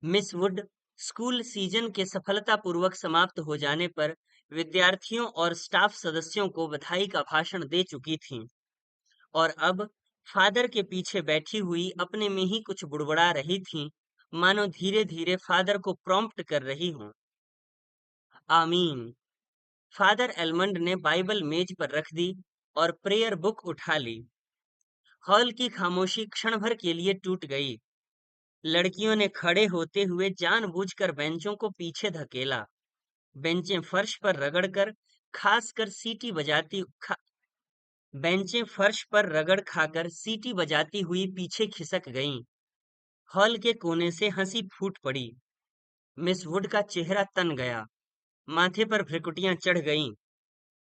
मिस वुड स्कूल सीजन के सफलतापूर्वक समाप्त हो जाने पर विद्यार्थियों और स्टाफ सदस्यों को बधाई का भाषण दे चुकी थीं और अब फादर के पीछे बैठी हुई अपने में ही कुछ बुड़बुड़ा रही थीं, मानो धीरे-धीरे फादर को प्रॉम्प्ट कर रही हों। आमीन। फादर एलमंड ने बाइबल मेज पर रख दी और प्रेयर बुक उठा ली। हॉल की खामोशी क्षण भर के लिए टूट गई। लड़कियों ने खड़े होते हुए जानबूझकर बेंचों को पीछे धकेला। बेंचें फर्श पर रगड़कर खासकर सीटी बजाती खा, बेंचें फर्श पर रगड़ खाकर सीटी बजाती हुई पीछे खिसक गईं। हॉल के कोने से हंसी फूट पड़ी। मिस वुड का चेहरा तन गया, माथे पर भ्रिकुटियां चढ़ गईं।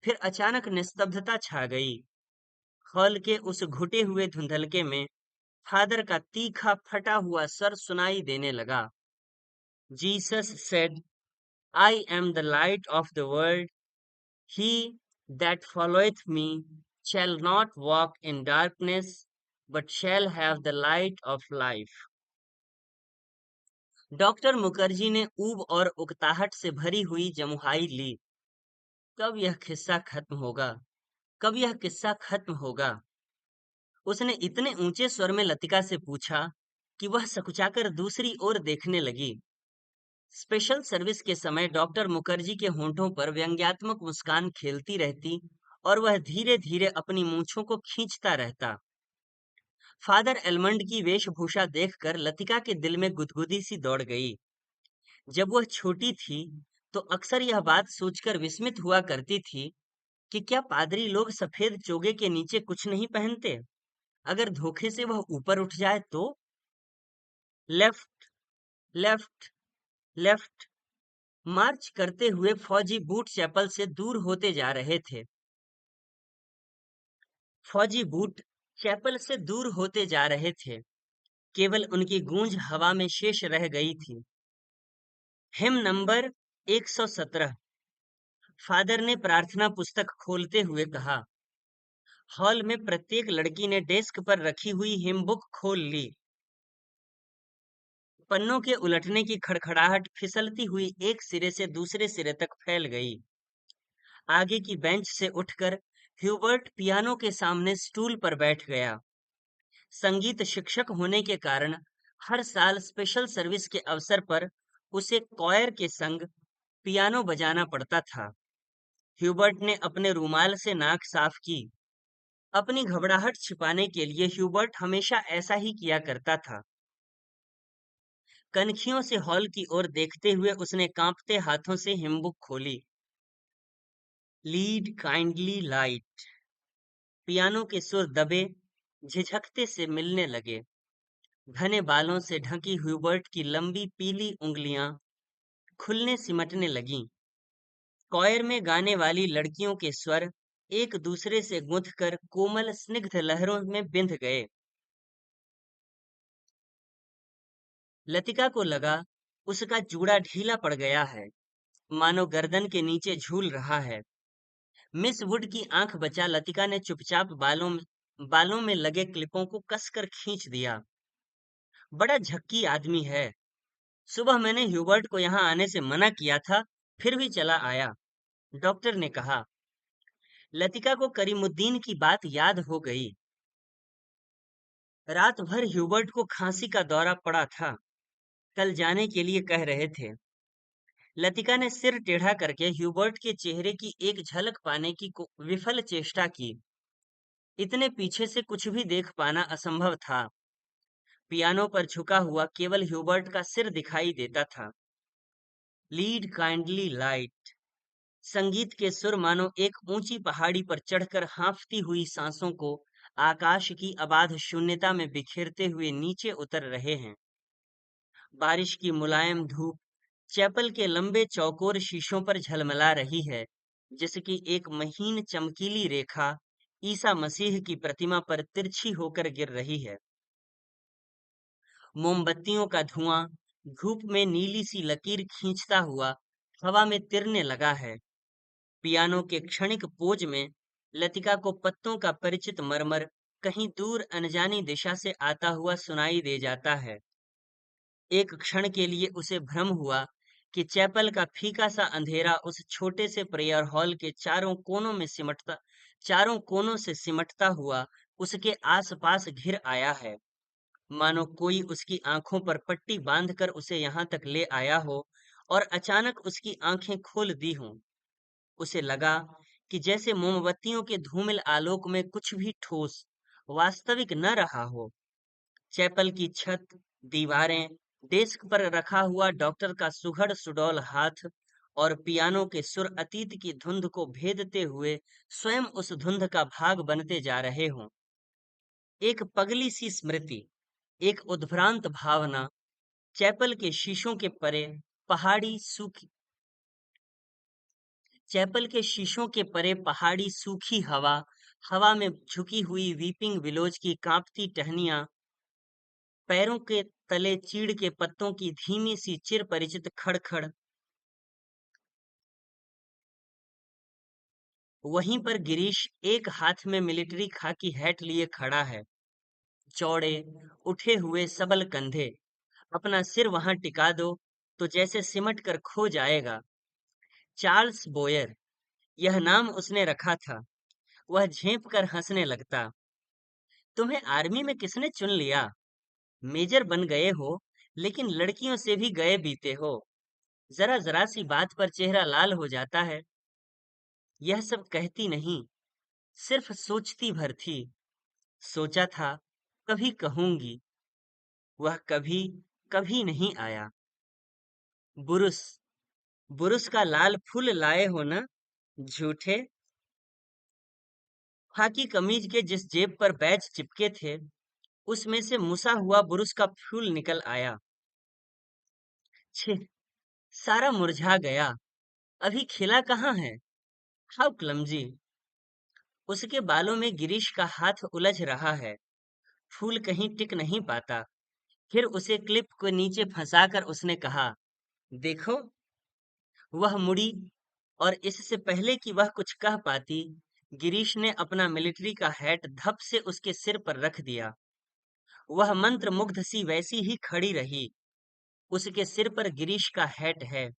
फिर अचानक निस्तब्धता छा गई। हॉल के उस घुटे हुए धुंधलके में फादर का तीखा फटा हुआ सर सुनाई देने लगा। Jesus said, I am the light of the world. He that followeth me shall not walk in darkness, but shall have the light of life. Doctor Mukherjee ने ऊब और उकताहट से भरी हुई जमुहाई ली। कब यह किस्सा खत्म होगा? कब यह किस्सा खत्म होगा? उसने इतने ऊंचे स्वर में लतिका से पूछा कि वह सकुचाकर दूसरी ओर देखने लगी। स्पेशल सर्विस के समय डॉक्टर मुखर्जी के होंठों पर व्यंग्यात्मक मुस्कान खेलती रहती और वह धीरे धीरे अपनी मूंछों को खींचता रहता। फादर एलमंड की वेशभूषा देखकर लतिका के दिल में गुदगुदी सी दौड़ गई। जब वह छोटी थी तो अक्सर यह बात सोचकर विस्मित हुआ करती थी कि क्या पादरी लोग सफेद चोगे के नीचे कुछ नहीं पहनते? अगर धोखे से वह ऊपर उठ जाए तो? Left left left. मार्च करते हुए फौजी बूट चैपल से दूर होते जा रहे थे। फौजी बूट चैपल से दूर होते जा रहे थे। केवल उनकी गूंज हवा में शेष रह गई थी। Him number 117। फादर ने प्रार्थना पुस्तक खोलते हुए कहा। हॉल में प्रत्येक लड़की ने डेस्क पर रखी हुई हिम बुक खोल ली। पन्नों के उलटने की खड़खड़ाहट फिसलती हुई एक सिरे से दूसरे सिरे तक फैल गई। आगे की बेंच से उठकर ह्यूबर्ट पियानो के सामने स्टूल पर बैठ गया। संगीत शिक्षक होने के कारण हर साल स्पेशल सर्विस के अवसर पर उसे कॉयर के संग पियानो बजाना पड़ता था। ह्यूबर्ट ने अपने रूमाल से नाक साफ की। अपनी घबराहट छिपाने के लिए ह्यूबर्ट हमेशा ऐसा ही किया करता था। कनखियों से हॉल की ओर देखते हुए उसने कांपते हाथों से हिमबुक खोली। Lead kindly light. पियानो के सुर दबे, झिझकते से मिलने लगे। घने बालों से ढकी ह्यूबर्ट की लंबी पीली उंगलियां खुलने सिमटने लगीं। कॉयर में गाने वाली लड़कियों के स्वर एक दूसरे से गुंथ कर कोमल स्निग्ध लहरों में बिंध गए। लतिका को लगा उसका जूड़ा ढीला पड़ गया है, मानो गर्दन के नीचे झूल रहा है। मिस वुड की आंख बचा लतिका ने चुपचाप बालों में लगे क्लिपों को कसकर खींच दिया। बड़ा झक्की आदमी है। सुबह मैंने ह्यूबर्ट को यहाँ आने से मना किया था, फिर भी चला आया, डॉक्टर ने कहा। लतिका को करीमुद्दीन की बात याद हो गई। रात भर ह्यूबर्ट को खांसी का दौरा पड़ा था, कल जाने के लिए कह रहे थे। लतिका ने सिर टेढ़ा करके ह्यूबर्ट के चेहरे की एक झलक पाने की विफल चेष्टा की। इतने पीछे से कुछ भी देख पाना असंभव था। पियानो पर झुका हुआ केवल ह्यूबर्ट का सिर दिखाई देता था। Lead kindly light. संगीत के सुर मानो एक ऊंची पहाड़ी पर चढ़कर हाँफती हुई सांसों को आकाश की अबाध शून्यता में बिखेरते हुए नीचे उतर रहे हैं। बारिश की मुलायम धूप चैपल के लंबे चौकोर शीशों पर झलमला रही है, जिसकी एक महीन चमकीली रेखा ईसा मसीह की प्रतिमा पर तिरछी होकर गिर रही है। मोमबत्तियों का धुआं धूप में नीली सी लकीर खींचता हुआ हवा में तिरने लगा है। पियानो के क्षणिक पोज में लतिका को पत्तों का परिचित मरमर कहीं दूर अनजानी दिशा से आता हुआ सुनाई दे जाता है। एक क्षण के लिए उसे भ्रम हुआ कि चैपल का फीका सा अंधेरा उस छोटे से प्रेयर हॉल के चारों कोनों से सिमटता हुआ उसके आसपास घिर आया है, मानो कोई उसकी आंखों पर पट्टी बांधकर उसे यहाँ तक ले आया हो और अचानक उसकी आंखें खोल दी हों। उसे लगा कि जैसे मोमबत्तियों के धूमिल आलोक में कुछ भी ठोस, वास्तविक न रहा हो। चैपल की छत, दीवारें, डेस्क पर रखा हुआ डॉक्टर का सुघड़ सुडौल हाथ और पियानो के सुर अतीत की धुंध को भेदते हुए स्वयं उस धुंध का भाग बनते जा रहे हों। एक पगली सी स्मृति, एक उद्भ्रांत भावना, चैपल के शीशों के परे पहाड़ी सूखी चैपल के शीशों के परे पहाड़ी सूखी हवा में झुकी हुई वीपिंग विलोज की कांपती टहनियां, पैरों के तले चीड़ के पत्तों की धीमी सी चिर परिचित खड़खड़। वहीं पर गिरीश एक हाथ में मिलिट्री खाकी हैट लिए खड़ा है, चौड़े उठे हुए सबल कंधे। अपना सिर वहां टिका दो तो जैसे सिमट कर खो जाएगा। चार्ल्स बोयर, यह नाम उसने रखा था। वह झेंप कर हंसने लगता। तुम्हें आर्मी में किसने चुन लिया? मेजर बन गए हो, लेकिन लड़कियों से भी गए बीते हो। जरा जरा सी बात पर चेहरा लाल हो जाता है। यह सब कहती नहीं, सिर्फ सोचती भर थी। सोचा था कभी कहूंगी, वह कभी कभी नहीं आया। बुरुस, बुरुस का लाल फूल लाए हो ना? झूठे। खाकी कमीज के जिस जेब पर बैज चिपके थे, उसमें से मुसा हुआ बुरुस का फूल निकल आया। छिः, सारा मुरझा गया। अभी खिला कहाँ है? How clumsy. उसके बालों में गिरीश का हाथ उलझ रहा है। फूल कहीं टिक नहीं पाता। फिर उसे क्लिप को नीचे फंसाकर उसने कहा, देखो। वह मुड़ी और इससे पहले कि वह कुछ कह पाती, गिरीश ने अपना मिलिट्री का हैट धप से उसके सिर पर रख दिया। वह मंत्र मुग्ध सी वैसी ही खड़ी रही। उसके सिर पर गिरीश का हैट है,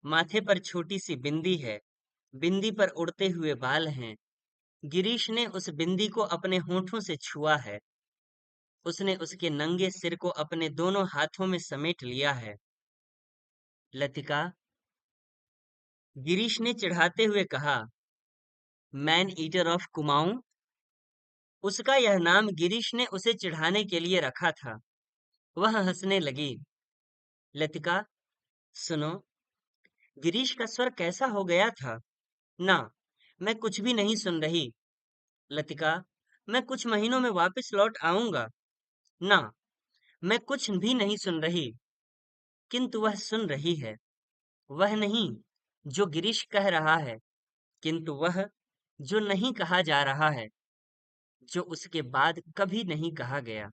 माथे पर छोटी सी बिंदी है, बिंदी पर उड़ते हुए बाल हैं। गिरीश ने उस बिंदी को अपने होठों से छुआ है। उसने उसके नंगे सिर को अपने दोनों हाथों में समेट लिया है। लतिका, गिरीश ने चिढ़ाते हुए कहा, मैन ईटर ऑफ कुमाऊं। उसका यह नाम गिरीश ने उसे चिढ़ाने के लिए रखा था। वह हंसने लगी। लतिका, सुनो। गिरीश का स्वर कैसा हो गया था? ना, मैं कुछ भी नहीं सुन रही। लतिका, मैं कुछ महीनों में वापस लौट आऊंगा। ना, मैं कुछ भी नहीं सुन रही। किंतु वह सुन रही है। वह नहीं जो गिरीश कह रहा है, किंतु वह जो नहीं कहा जा रहा है, जो उसके बाद कभी नहीं कहा गया।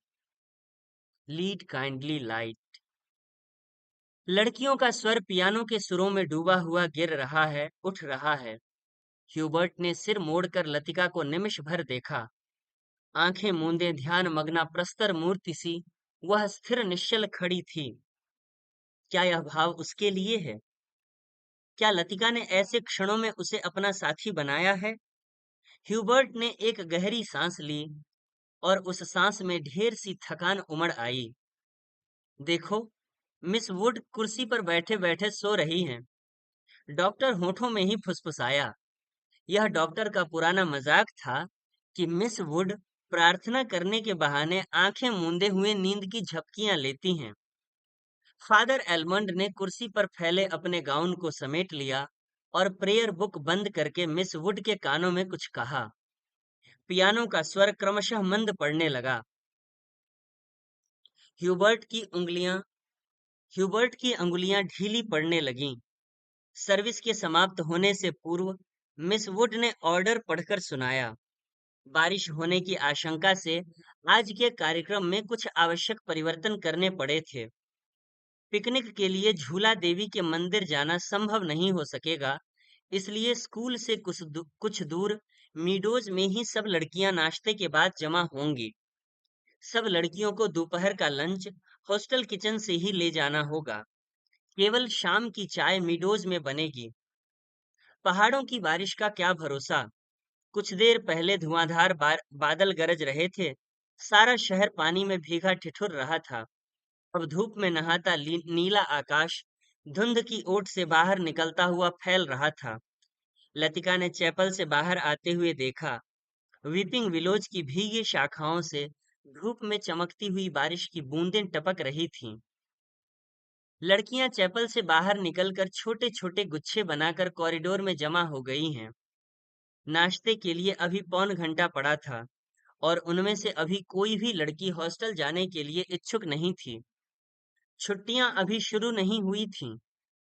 Lead kindly light. लड़कियों का स्वर पियानो के सुरों में डूबा हुआ गिर रहा है, उठ रहा है। ह्यूबर्ट ने सिर मोड़कर लतिका को निमिष भर देखा। आंखें मूंदे ध्यान मग्ना प्रस्तर मूर्ति सी वह स्थिर निश्चल खड़ी थी। क्या यह भाव उसके लिए है? क्या लतिका ने ऐसे क्षणों में उसे अपना साथी बनाया है? ह्यूबर्ट ने एक गहरी सांस ली और उस सांस में ढेर सी थकान उमड़ आई। देखो, मिस वुड कुर्सी पर बैठे बैठे सो रही हैं। डॉक्टर होठों में ही फुसफुसाया। यह डॉक्टर का पुराना मजाक था कि मिस वुड प्रार्थना करने के बहाने आंखें मूंदे हुए नींद की झपकियां लेती हैं। फादर एलमंड ने कुर्सी पर फैले अपने गाउन को समेट लिया और प्रेयर बुक बंद करके मिस वुड के कानों में कुछ कहा। पियानो का स्वर क्रमशः मंद पड़ने लगा। ह्यूबर्ट की उंगलियां ह्यूबर्ट की अंगुलियां ढीली पड़ने लगीं। सर्विस के समाप्त होने से पूर्व मिस वुड ने ऑर्डर पढ़कर सुनाया। बारिश होने की आशंका से आज के कार्यक्रम में कुछ आवश्यक परिवर्तन करने पड़े थे। पिकनिक के लिए झूला देवी के मंदिर जाना संभव नहीं हो सकेगा, इसलिए स्कूल से कुछ दूर मीडोज में ही सब लड़कियां नाश्ते के बाद जमा होंगी। सब लड़कियों को दोपहर का लंच हॉस्टल किचन से ही ले जाना होगा। केवल शाम की चाय मीडोज में बनेगी। पहाड़ों की बारिश का क्या भरोसा। कुछ देर पहले धुआंधार बादल गरज रहे थे। सारा शहर पानी में भीगा ठिठुर रहा था। अब धूप में नहाता नीला आकाश धुंध की ओट से बाहर निकलता हुआ फैल रहा था। लतिका ने चैपल से बाहर आते हुए देखा। वीपिंग विलोज की भीगी शाखाओं से धूप में चमकती हुई बारिश की बूंदें टपक रही थीं। लड़कियां चैपल से बाहर निकलकर छोटे छोटे गुच्छे बनाकर कॉरिडोर में जमा हो गई हैं। नाश्ते के लिए अभी पौन घंटा पड़ा था और उनमें से अभी कोई भी लड़की हॉस्टल जाने के लिए इच्छुक नहीं थी। छुट्टियां अभी शुरू नहीं हुई थीं,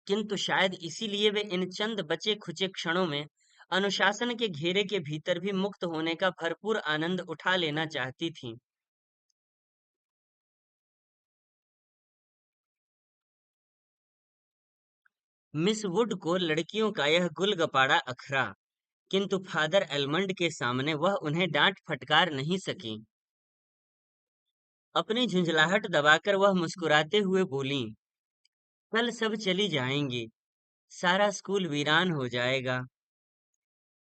किंतु शायद इसीलिए वे इन चंद बचे खुचे क्षणों में अनुशासन के घेरे के भीतर भी मुक्त होने का भरपूर आनंद उठा लेना चाहती थीं। मिस वुड को लड़कियों का यह गुलगपाड़ा अखरा, किंतु फादर एलमंड के सामने वह उन्हें डांट फटकार नहीं सकी। अपनी झुंझलाहट दबाकर वह मुस्कुराते हुए बोली, कल सब चली जाएंगी, सारा स्कूल वीरान हो जाएगा।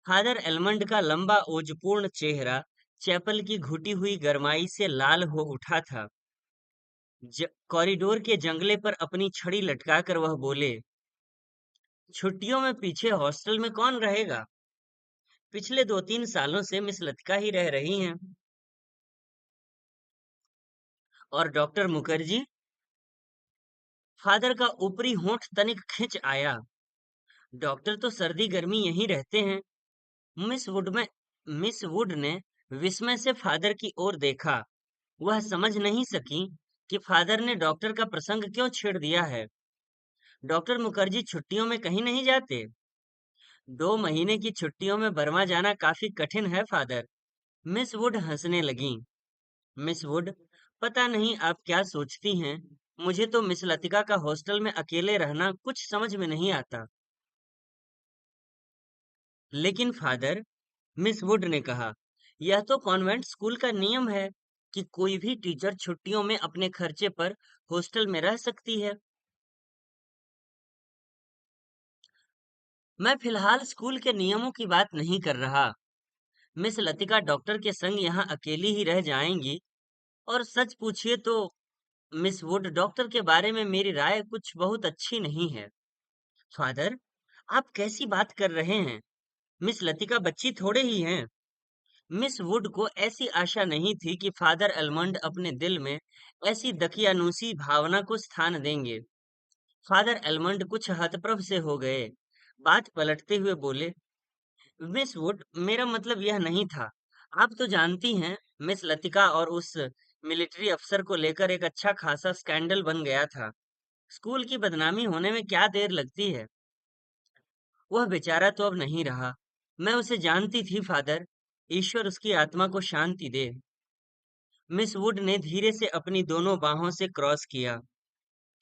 फादर एलमंड का लंबा ओजपूर्ण चेहरा चैपल की घुटी हुई गरमाई से लाल हो उठा था। कॉरिडोर के जंगले पर अपनी छड़ी लटकाकर वह बोले, छुट्टियों में पीछे हॉस्टल में कौन रहेगा? पिछले 2-3 सालों से मिस लतिका ही रह रही हैं। और डॉक्टर मुखर्जी? फादर का ऊपरी होंठ तनिक खिंच आया। डॉक्टर तो सर्दी गर्मी यहीं रहते हैं। मिस वुड ने विस्मय से फादर की ओर देखा। वह समझ नहीं सकी कि फादर ने डॉक्टर का प्रसंग क्यों छेड़ दिया है। डॉक्टर मुखर्जी छुट्टियों में कहीं नहीं जाते? 2 महीने की छुट्टियों में बर्मा जाना काफी कठिन है फादर। मिस वुड हंसने लगी। मिस वुड, पता नहीं आप क्या सोचती हैं, मुझे तो मिस लतिका का हॉस्टल में अकेले रहना कुछ समझ में नहीं आता। लेकिन फादर, मिस वुड ने कहा, यह तो कॉन्वेंट स्कूल का नियम है कि कोई भी टीचर छुट्टियों में अपने खर्चे पर हॉस्टल में रह सकती है। मैं फिलहाल स्कूल के नियमों की बात नहीं कर रहा। मिस लतिका डॉक्टर के संग यहाँ अकेली ही रह जाएंगी। और सच पूछिए तो मिस वुड, डॉक्टर के बारे में मेरी राय कुछ बहुत अच्छी नहीं है। फादर, आप कैसी बात कर रहे हैं? मिस लतिका बच्ची थोड़े ही हैं। मिस वुड को ऐसी आशा नहीं थी कि फादर एलमंड अपने दिल में ऐसी दकियानूसी भावना को स्थान देंगे। फादर एलमंड कुछ हतप्रभ से हो गए। बात पलटते हुए बोले, मिस वुड, मेरा मतलब यह नहीं था। आप तो जानती हैं, मिस लतिका और उस मिलिट्री अफसर को लेकर एक अच्छा खासा स्कैंडल बन गया था। स्कूल की बदनामी होने में क्या देर लगती है। वह बेचारा तो अब नहीं रहा। मैं उसे जानती थी फादर। ईश्वर उसकी आत्मा को शांति दे। मिस वुड ने धीरे से अपनी दोनों बाहों से क्रॉस किया।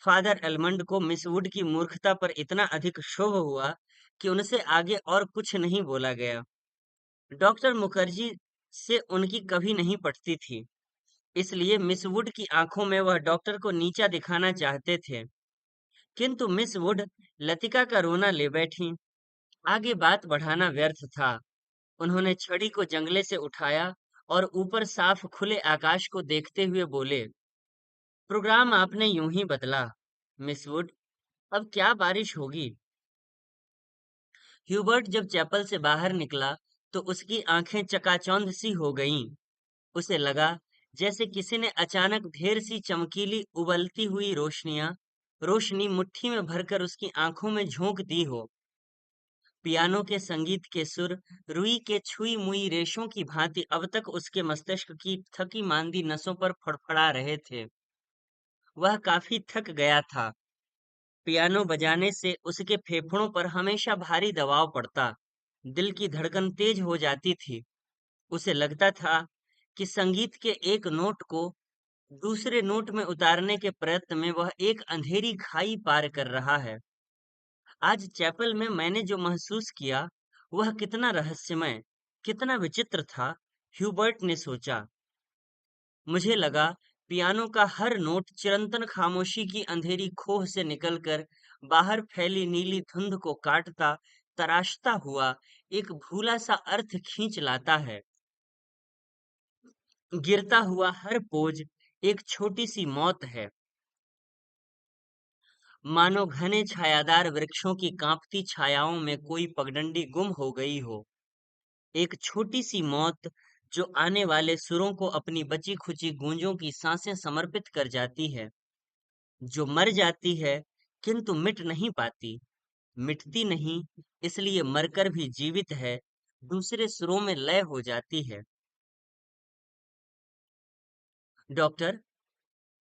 फादर एलमंड को मिस वुड की मूर्खता पर इतना अधिक क्षोभ हुआ कि उनसे आगे और कुछ नहीं बोला गया। डॉक्टर मुखर्जी से उनकी कभी नहीं पटती थी, इसलिए मिस वुड की आंखों में वह डॉक्टर को नीचा दिखाना चाहते थे। किंतु मिस वुड लतिका का रोना ले बैठी। आगे बात बढ़ाना व्यर्थ था। उन्होंने छड़ी को जंगले से उठाया और ऊपर साफ खुले आकाश को देखते हुए बोले, प्रोग्राम आपने यूं ही बदला मिस वुड। अब क्या बारिश होगी। ह्यूबर्ट जब चैपल से बाहर निकला तो उसकी आंखें चकाचौंध सी हो गईं। उसे लगा जैसे किसी ने अचानक ढेर सी चमकीली उबलती हुई रोशनी मुट्ठी में भरकर उसकी आंखों में झोंक दी हो। पियानो के संगीत के सुर रुई के छुई मुई रेशों की भांति अब तक उसके मस्तिष्क की थकी मांदी नसों पर फड़फड़ा रहे थे। वह काफी थक गया था। पियानो बजाने से उसके फेफड़ों पर हमेशा भारी दबाव पड़ता। दिल की धड़कन तेज हो जाती थी। उसे लगता था कि संगीत के एक नोट को दूसरे नोट में उतारने के प्रयत्न में वह एक अंधेरी खाई पार कर रहा है। आज चैपल में मैंने जो महसूस किया वह कितना रहस्यमय, कितना विचित्र था। ह्यूबर्ट ने सोचा। मुझे लगा पियानो का हर नोट चिरंतन खामोशी की अंधेरी खोह से निकलकर बाहर फैली नीली धुंध को काटता, तराशता हुआ एक भूला सा अर्थ खींच लाता है। गिरता हुआ हर पोज एक छोटी सी मौत है, मानो घने छायादार वृक्षों की कांपती छायाओं में कोई पगडंडी गुम हो गई हो। एक छोटी सी मौत जो आने वाले सुरों को अपनी बची खुची गूंजों की सांसें समर्पित कर जाती है, जो मर जाती है किंतु मिट नहीं पाती। मिटती नहीं, इसलिए मरकर भी जीवित है, दूसरे सुरों में लय हो जाती है। डॉक्टर,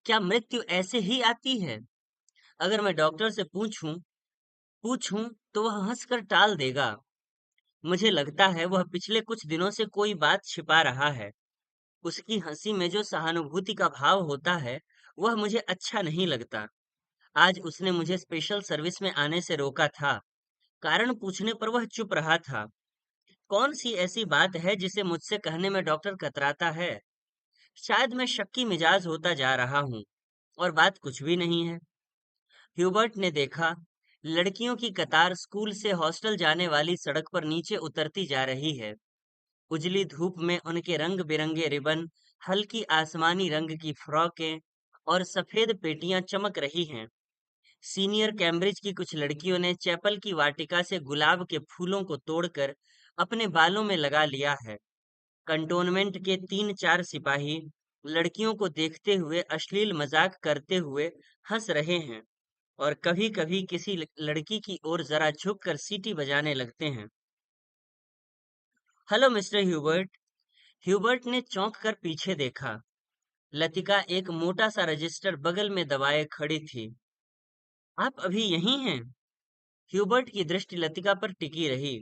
क्या मृत्यु ऐसे ही आती है? अगर मैं डॉक्टर से पूछूं पूछूं तो वह हंसकर टाल देगा। मुझे लगता है वह पिछले कुछ दिनों से कोई बात छिपा रहा है। उसकी हंसी में जो सहानुभूति का भाव होता है वह मुझे अच्छा नहीं लगता। आज उसने मुझे स्पेशल सर्विस में आने से रोका था। कारण पूछने पर वह चुप रहा था। कौन सी ऐसी बात है जिसे मुझसे कहने में डॉक्टर कतराता है? शायद मैं शक्की मिजाज होता जा रहा हूँ और बात कुछ भी नहीं है। ह्यूबर्ट ने देखा, लड़कियों की कतार स्कूल से हॉस्टल जाने वाली सड़क पर नीचे उतरती जा रही है। उजली धूप में उनके रंग बिरंगे रिबन, हल्की आसमानी रंग की फ्रॉकें और सफेद पेटियां चमक रही हैं। सीनियर कैम्ब्रिज की कुछ लड़कियों ने चैपल की वाटिका से गुलाब के फूलों को तोड़कर अपने बालों में लगा लिया है। कंटोनमेंट के 3-4 सिपाही लड़कियों को देखते हुए अश्लील मजाक करते हुए हंस रहे हैं और कभी-कभी किसी लड़की की ओर जरा झुककर सीटी बजाने लगते हैं। Hello mister Hubert. ह्यूबर्ट ने चौंक कर पीछे देखा। लतिका एक मोटा सा रजिस्टर बगल में दबाए खड़ी थी। आप अभी यहीं हैं? ह्यूबर्ट की दृष्टि लतिका पर टिकी रही।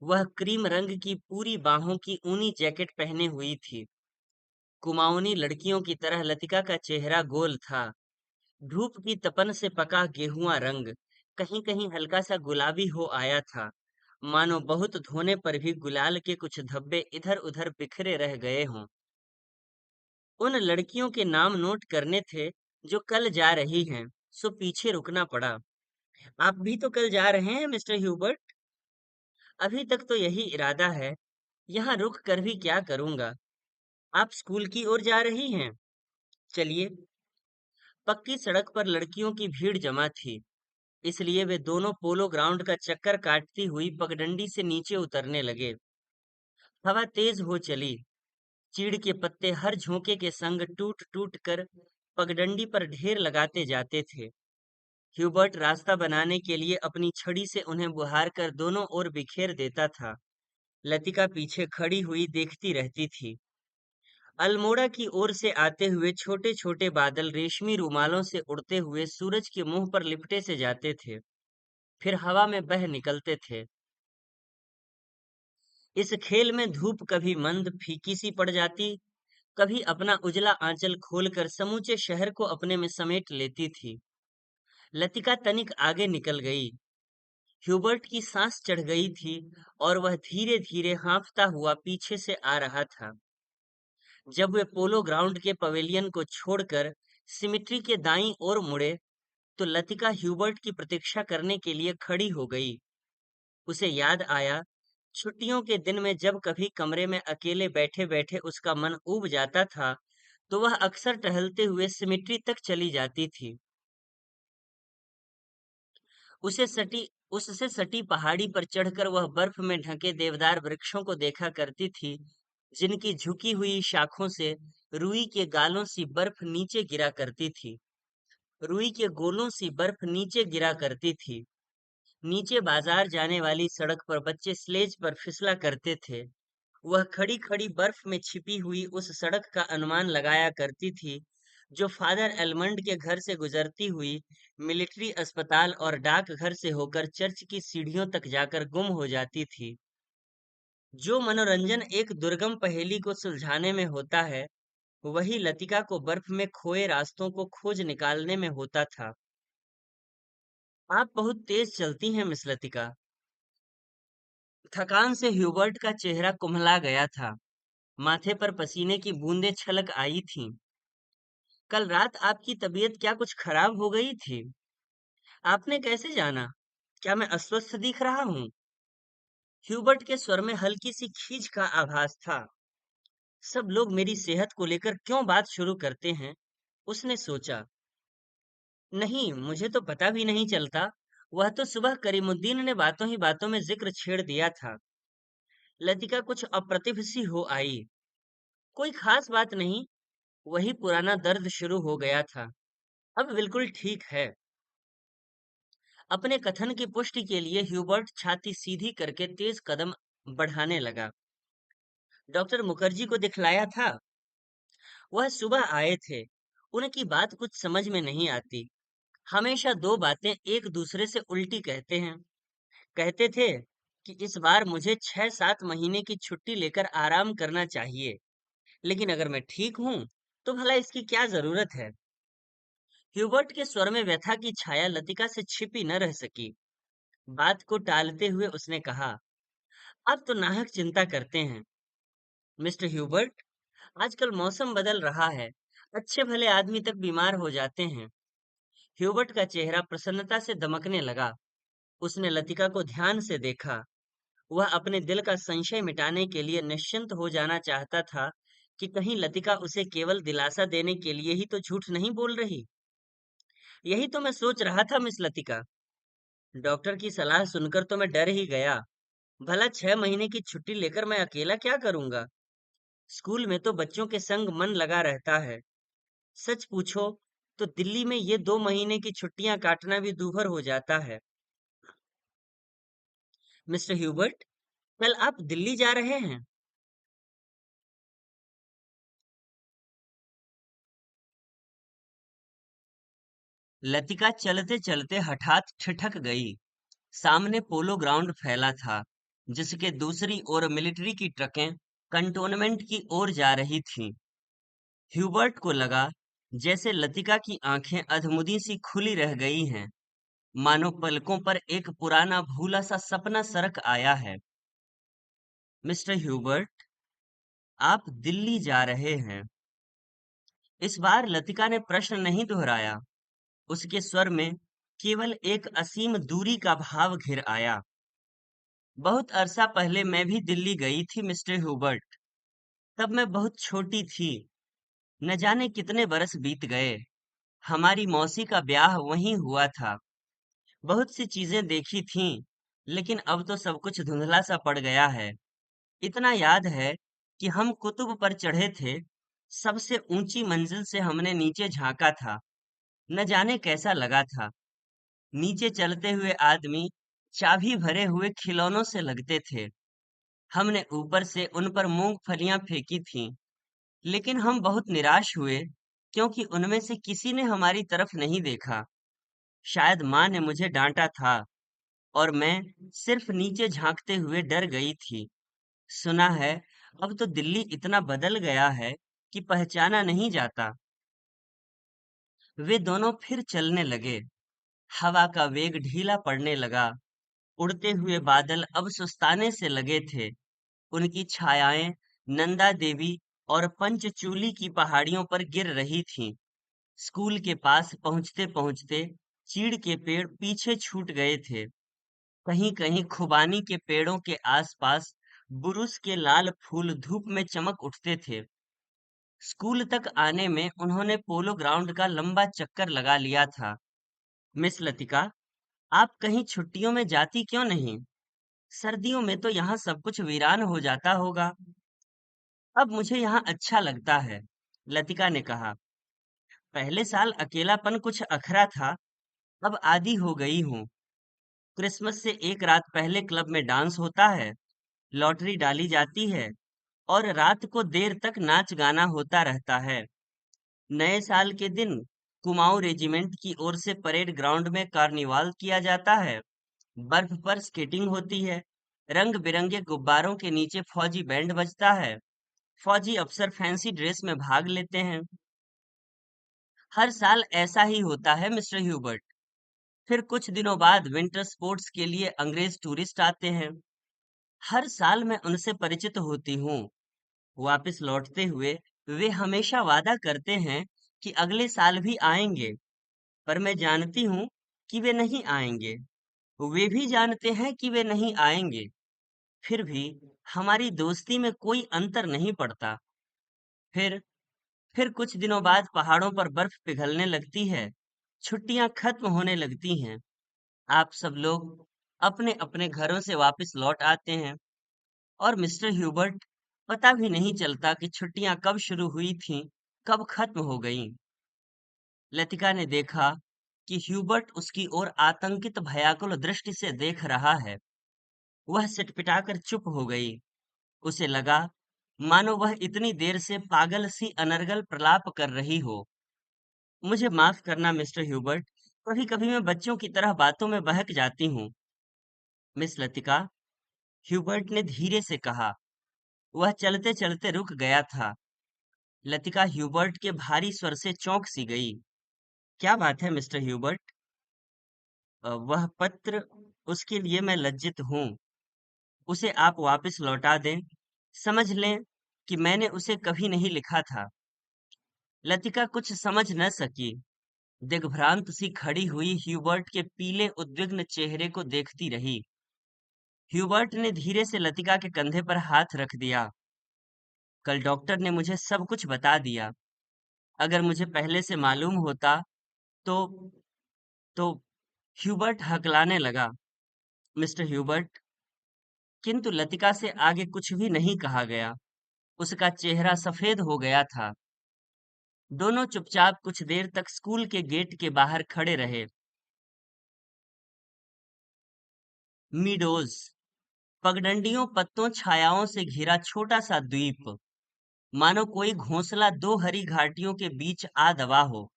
वह क्रीम रंग की पूरी बाहों की ऊनी जैकेट पहने हुई थी। कुमाऊनी लड़कियों की तरह लतिका का चेहरा गोल था। धूप की तपन से पका गेहुआ रंग कहीं कहीं हल्का सा गुलाबी हो आया था, मानो बहुत धोने पर भी गुलाल के कुछ धब्बे इधर उधर बिखरे रह गए हों। उन लड़कियों के नाम नोट करने थे जो कल जा रही हैं, सो पीछे रुकना पड़ा। आप भी तो कल जा रहे हैं मिस्टर ह्यूबर्ट? अभी तक तो यही इरादा है। यहाँ रुक कर भी क्या करूंगा। आप स्कूल की ओर जा रही हैं? चलिए। पक्की सड़क पर लड़कियों की भीड़ जमा थी, इसलिए वे दोनों पोलो ग्राउंड का चक्कर काटती हुई पगडंडी से नीचे उतरने लगे। हवा तेज हो चली। चीड़ के पत्ते हर झोंके के संग टूट टूट कर पगडंडी पर ढेर लगाते जाते थे। ह्यूबर्ट रास्ता बनाने के लिए अपनी छड़ी से उन्हें बुहार कर दोनों ओर बिखेर देता था। लतिका पीछे खड़ी हुई देखती रहती थी। अल्मोड़ा की ओर से आते हुए छोटे छोटे बादल रेशमी रुमालों से उड़ते हुए सूरज के मुंह पर लिपटे से जाते थे। फिर हवा में बह निकलते थे। इस खेल में धूप कभी मंद फीकी सी पड़ जाती, कभी अपना उजला आंचल खोलकर समूचे शहर को अपने में समेट लेती थी। लतिका तनिक आगे निकल गई। ह्यूबर्ट की सांस चढ़ गई थी और वह धीरे धीरे हाँफता हुआ पीछे से आ रहा था। जब वे पोलो ग्राउंड के पवेलियन को छोड़कर सिमिट्री के दाईं ओर मुड़े, तो लतिका ह्यूबर्ट की प्रतीक्षा करने के लिए खड़ी हो गई। उसे याद आया, छुट्टियों के दिन में जब कभी कमरे में अकेले बैठे बैठे उसका मन ऊब जाता था, तो वह अक्सर टहलते हुए सिमिट्री तक चली जाती थी। उसे सटी उससे सटी पहाड़ी पर चढ़कर वह बर्फ में ढके देवदार वृक्षों को देखा करती थी, जिनकी झुकी हुई शाखों से रुई के गालों सी बर्फ नीचे गिरा करती थी। रुई के गोलों सी बर्फ नीचे गिरा करती थी। नीचे बाजार जाने वाली सड़क पर बच्चे स्लेज पर फिसला करते थे। वह खड़ी खड़ी बर्फ में छिपी हुई उस सड़क का अनुमान लगाया करती थी, जो फादर एलमंड के घर से गुजरती हुई मिलिट्री अस्पताल और डाकघर से होकर चर्च की सीढ़ियों तक जाकर गुम हो जाती थी। जो मनोरंजन एक दुर्गम पहेली को सुलझाने में होता है, वही लतिका को बर्फ में खोए रास्तों को खोज निकालने में होता था। आप बहुत तेज चलती हैं, मिस लतिका। थकान से ह्यूबर्ट का चेहरा कुम्हला गया था। माथे पर पसीने की बूंदें छलक आई थीं। कल रात आपकी तबीयत क्या कुछ खराब हो गई थी? आपने कैसे जाना? क्या मैं अस्वस्थ दिख रहा हूँ? ह्यूबर्ट के स्वर में हल्की सी खींच का आभास था। सब लोग मेरी सेहत को लेकर क्यों बात शुरू करते हैं? उसने सोचा। नहीं, मुझे तो पता भी नहीं चलता। वह तो सुबह करीमुद्दीन ने बातों ही बातों में जिक्र छेड़ दिया था। लतिका कुछ अप्रतिभ सी हो आई। कोई खास बात नहीं, वही पुराना दर्द शुरू हो गया था। अब बिल्कुल ठीक है। अपने कथन की पुष्टि के लिए ह्यूबर्ट छाती सीधी करके तेज कदम बढ़ाने लगा। डॉक्टर मुखर्जी को दिखलाया था? वह सुबह आए थे। उनकी बात कुछ समझ में नहीं आती। हमेशा दो बातें एक दूसरे से उल्टी कहते हैं। कहते थे कि इस बार मुझे 6-7 महीने की छुट्टी लेकर आराम करना चाहिए, लेकिन अगर मैं ठीक हूं, तो भला इसकी क्या जरूरत है? ह्यूबर्ट के स्वर में व्यथा की छाया लतिका से छिपी न रह सकी। बात को टालते हुए उसने कहा, आप तो नाहक चिंता करते हैं मिस्टर ह्यूबर्ट। आजकल मौसम बदल रहा है, अच्छे भले आदमी तक बीमार हो जाते हैं। ह्यूबर्ट का चेहरा प्रसन्नता से दमकने लगा। उसने लतिका को ध्यान से देखा। वह अपने दिल का संशय मिटाने के लिए निश्चिंत हो जाना चाहता था कि कहीं लतिका उसे केवल दिलासा देने के लिए ही तो झूठ नहीं बोल रही। यही तो मैं सोच रहा था, मिस लतिका। डॉक्टर की सलाह सुनकर तो मैं डर ही गया। भला 6 महीने की छुट्टी लेकर मैं अकेला क्या करूंगा? स्कूल में तो बच्चों के संग मन लगा रहता है। सच पूछो तो दिल्ली में ये 2 महीने की छुट्टियां काटना भी दूभर हो जाता है। मिस्टर ह्यूबर्ट, कल आप दिल्ली जा रहे हैं? लतिका चलते चलते हठात ठिठक गई। सामने पोलो ग्राउंड फैला था, जिसके दूसरी ओर मिलिट्री की ट्रकें कंटोनमेंट की ओर जा रही थीं। ह्यूबर्ट को लगा जैसे लतिका की आंखें अधमुदी सी खुली रह गई हैं, मानो पलकों पर एक पुराना भूला सा सपना सरक आया है। मिस्टर ह्यूबर्ट, आप दिल्ली जा रहे हैं। इस बार लतिका ने प्रश्न नहीं दोहराया। उसके स्वर में केवल एक असीम दूरी का भाव घिर आया। बहुत अरसा पहले मैं भी दिल्ली गई थी, मिस्टर ह्यूबर्ट। तब मैं बहुत छोटी थी। न जाने कितने बरस बीत गए। हमारी मौसी का ब्याह वहीं हुआ था। बहुत सी चीजें देखी थीं, लेकिन अब तो सब कुछ धुंधला सा पड़ गया है। इतना याद है कि हम कुतुब पर चढ़े थे। सबसे ऊंची मंजिल से हमने नीचे झांका था। न जाने कैसा लगा था। नीचे चलते हुए आदमी चाबी भरे हुए खिलौनों से लगते थे। हमने ऊपर से उन पर मूंगफलियां फेंकी थीं, लेकिन हम बहुत निराश हुए क्योंकि उनमें से किसी ने हमारी तरफ नहीं देखा। शायद माँ ने मुझे डांटा था। और मैं सिर्फ नीचे झांकते हुए डर गई थी। सुना है अब तो दिल्ली इतना बदल गया है कि पहचाना नहीं जाता। वे दोनों फिर चलने लगे। हवा का वेग ढीला पड़ने लगा। उड़ते हुए बादल अब सुस्ताने से लगे थे। उनकी छायाएं नंदा देवी और पंचचूली की पहाड़ियों पर गिर रही थीं। स्कूल के पास पहुंचते पहुंचते चीड़ के पेड़ पीछे छूट गए थे। कहीं कहीं खुबानी के पेड़ों के आसपास बुरुस के लाल फूल धूप में चमक उठते थे। स्कूल तक आने में उन्होंने पोलो ग्राउंड का लंबा चक्कर लगा लिया था। मिस लतिका, आप कहीं छुट्टियों में जाती क्यों नहीं? सर्दियों में तो यहाँ सब कुछ वीरान हो जाता होगा। अब मुझे यहाँ अच्छा लगता है, लतिका ने कहा। पहले साल अकेलापन कुछ अखरा था, अब आदी हो गई हूँ। क्रिसमस से एक रात पहले क्लब में डांस होता है, लॉटरी डाली जाती है और रात को देर तक नाच गाना होता रहता है। नए साल के दिन कुमाऊं रेजिमेंट की ओर से परेड ग्राउंड में कार्निवाल किया जाता है। बर्फ पर स्केटिंग होती है। रंग बिरंगे गुब्बारों के नीचे फौजी बैंड बजता है। फौजी अफसर फैंसी ड्रेस में भाग लेते हैं। हर साल ऐसा ही होता है मिस्टर ह्यूबर्ट। फिर कुछ दिनों बाद विंटर स्पोर्ट्स के लिए अंग्रेज टूरिस्ट आते हैं। हर साल मैं उनसे परिचित होती हूँ। वापस लौटते हुए वे हमेशा वादा करते हैं कि अगले साल भी आएंगे, पर मैं जानती हूँ कि वे नहीं आएंगे। वे भी जानते हैं कि वे नहीं आएंगे। फिर भी हमारी दोस्ती में कोई अंतर नहीं पड़ता। फिर फिर कुछ दिनों बाद पहाड़ों पर बर्फ पिघलने लगती है। छुट्टियां खत्म होने लगती हैं। आप सब लोग अपने अपने घरों से वापस लौट आते हैं और मिस्टर ह्यूबर्ट, पता भी नहीं चलता कि छुट्टियां कब शुरू हुई थीं, कब खत्म हो गईं। लतिका ने देखा कि ह्यूबर्ट उसकी ओर आतंकित भयाकुल दृष्टि से देख रहा है। वह सिटपिटाकर चुप हो गई। उसे लगा मानो वह इतनी देर से पागल सी अनर्गल प्रलाप कर रही हो। मुझे माफ करना मिस्टर ह्यूबर्ट, कभी कभी मैं बच्चों की तरह बातों में बहक जाती हूँ। मिस लतिका, ह्यूबर्ट ने धीरे से कहा। वह चलते चलते रुक गया था। लतिका ह्यूबर्ट के भारी स्वर से चौंक सी गई। क्या बात है मिस्टर ह्यूबर्ट? वह पत्र, उसके लिए मैं लज्जित हूँ। उसे आप वापस लौटा दें। समझ लें कि मैंने उसे कभी नहीं लिखा था। लतिका कुछ समझ न सकी। दिग्भ्रांत सी खड़ी हुई ह्यूबर्ट के पीले उद्विग्न चेहरे को देखती रही। ह्यूबर्ट ने धीरे से लतिका के कंधे पर हाथ रख दिया। कल डॉक्टर ने मुझे सब कुछ बता दिया। अगर मुझे पहले से मालूम होता तो तो ह्यूबर्ट हकलाने लगा। मिस्टर ह्यूबर्ट, किंतु लतिका से आगे कुछ भी नहीं कहा गया। उसका चेहरा सफेद हो गया था। दोनों चुपचाप कुछ देर तक स्कूल के गेट के बाहर खड़े रहे। मीडोज, पगडंडियों पत्तों छायाओं से घिरा छोटा सा द्वीप, मानो कोई घोंसला दो हरी घाटियों के बीच आ दबा हो।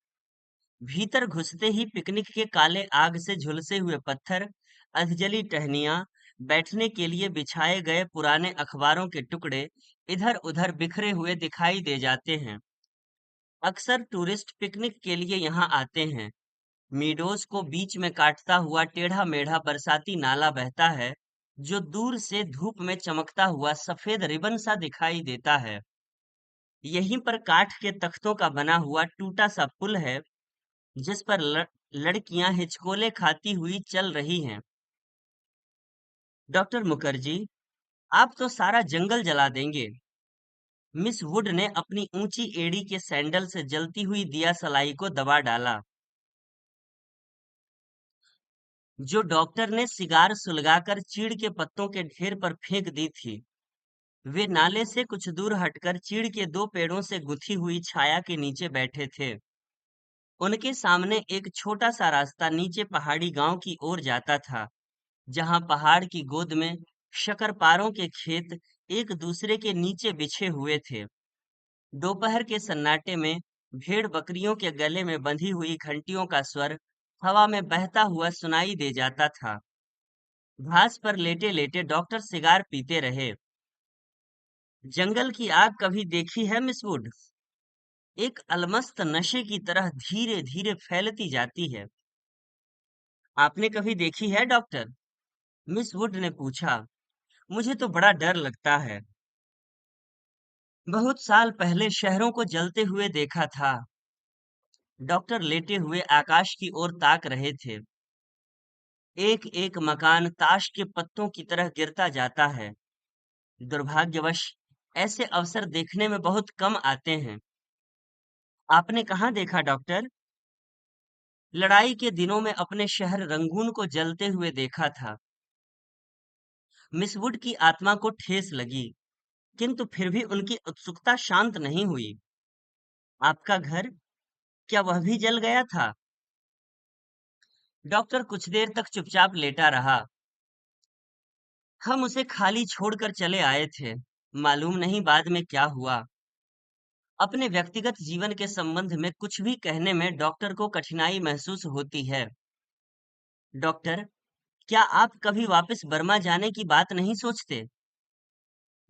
भीतर घुसते ही पिकनिक के काले आग से झुलसे हुए पत्थर, अधजली टहनियां, बैठने के लिए बिछाए गए पुराने अखबारों के टुकड़े इधर उधर बिखरे हुए दिखाई दे जाते हैं। अक्सर टूरिस्ट पिकनिक के लिए यहाँ आते हैं। मीडोज को बीच में काटता हुआ टेढ़ा मेढ़ा बरसाती नाला बहता है, जो दूर से धूप में चमकता हुआ सफेद रिबन सा दिखाई देता है। यहीं पर काठ के तख्तों का बना हुआ टूटा सा पुल है, जिस पर लड़कियां हिचकोले खाती हुई चल रही हैं। डॉक्टर मुखर्जी, आप तो सारा जंगल जला देंगे। मिस वुड ने अपनी ऊंची एड़ी के सैंडल से जलती हुई दिया सलाई को दबा डाला। जो डॉक्टर ने सिगार सुलगाकर चीड़ के पत्तों के ढेर पर फेंक दी थी। वे नाले से कुछ दूर हटकर चीड़ के दो पेड़ों से गुथी हुई छाया के नीचे बैठे थे। उनके सामने एक छोटा सा रास्ता नीचे पहाड़ी गांव की ओर जाता था, जहां पहाड़ की गोद में शकरपारों के खेत एक दूसरे के नीचे बिछे हुए थे। दोपहर के सन्नाटे में भेड़ बकरियों के गले में बंधी हुई घंटियों का स्वर हवा में बहता हुआ सुनाई दे जाता था। घास पर लेटे लेटे डॉक्टर सिगार पीते रहे। जंगल की आग कभी देखी है मिस वुड? एक अलमस्त नशे की तरह धीरे धीरे फैलती जाती है। आपने कभी देखी है डॉक्टर? मिस वुड ने पूछा। मुझे तो बड़ा डर लगता है। बहुत साल पहले शहरों को जलते हुए देखा था। डॉक्टर लेटे हुए आकाश की ओर ताक रहे थे। एक एक मकान ताश के पत्तों की तरह गिरता जाता है। दुर्भाग्यवश ऐसे अवसर देखने में बहुत कम आते हैं। आपने कहाँ देखा डॉक्टर? लड़ाई के दिनों में अपने शहर रंगून को जलते हुए देखा था। मिस वुड की आत्मा को ठेस लगी, किंतु फिर भी उनकी उत्सुकता शांत नहीं हुई। आपका घर, क्या वह भी जल गया था? डॉक्टर कुछ देर तक चुपचाप लेटा रहा। हम उसे खाली छोड़कर चले आए थे। मालूम नहीं बाद में क्या हुआ। अपने व्यक्तिगत जीवन के संबंध में कुछ भी कहने में डॉक्टर को कठिनाई महसूस होती है। डॉक्टर, क्या आप कभी वापस बर्मा जाने की बात नहीं सोचते?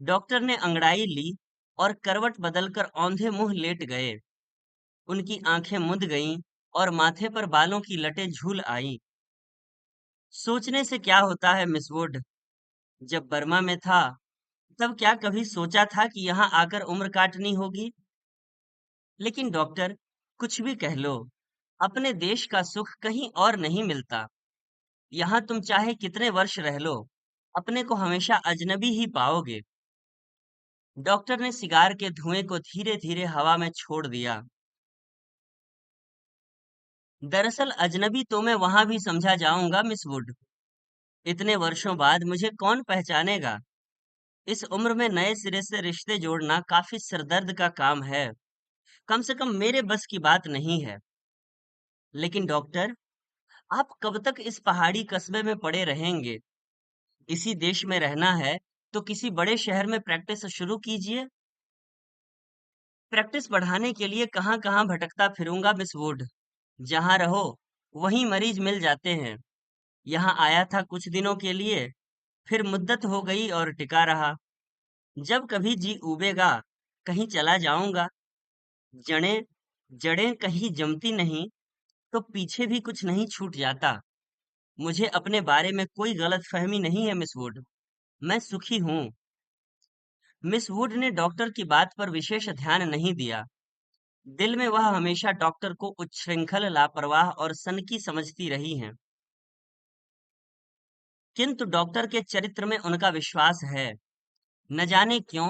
डॉक्टर ने अंगड़ाई ली और करवट बदलकर औंधे मुंह लेट गए। उनकी आंखें मुंद गईं और माथे पर बालों की लटें झूल आईं। सोचने से क्या होता है मिस वुड? जब बर्मा में था, तब क्या कभी सोचा था कि यहाँ आकर उम्र काटनी होगी? लेकिन डॉक्टर, कुछ भी कह लो, अपने देश का सुख कहीं और नहीं मिलता। यहाँ तुम चाहे कितने वर्ष रह लो, अपने को हमेशा अजनबी ही पाओगे। डॉक्टर ने सिगार के धुएं को धीरे धीरे हवा में छोड़ दिया। दरअसल अजनबी तो मैं वहां भी समझा जाऊंगा मिस वुड। इतने वर्षों बाद मुझे कौन पहचानेगा? इस उम्र में नए सिरे से रिश्ते जोड़ना काफी सिरदर्द का काम है। कम से कम मेरे बस की बात नहीं है। लेकिन डॉक्टर, आप कब तक इस पहाड़ी कस्बे में पड़े रहेंगे? इसी देश में रहना है तो किसी बड़े शहर में प्रैक्टिस शुरू कीजिए। प्रैक्टिस बढ़ाने के लिए कहाँ कहाँ भटकता फिरूंगा मिस वुड। जहाँ रहो वहीं मरीज मिल जाते हैं। यहाँ आया था कुछ दिनों के लिए, फिर मुद्दत हो गई और टिका रहा। जब कभी जी उबेगा, कहीं चला जाऊंगा। जड़ें जड़ें कहीं जमती नहीं तो पीछे भी कुछ नहीं छूट जाता। मुझे अपने बारे में कोई गलतफहमी नहीं है मिस वुड। मैं सुखी हूँ। मिस वुड ने डॉक्टर की बात पर विशेष ध्यान नहीं दिया। दिल में वह हमेशा डॉक्टर को उच्छृंखल, लापरवाह और सनकी समझती रही हैं। किंतु डॉक्टर के चरित्र में उनका विश्वास है। न जाने क्यों,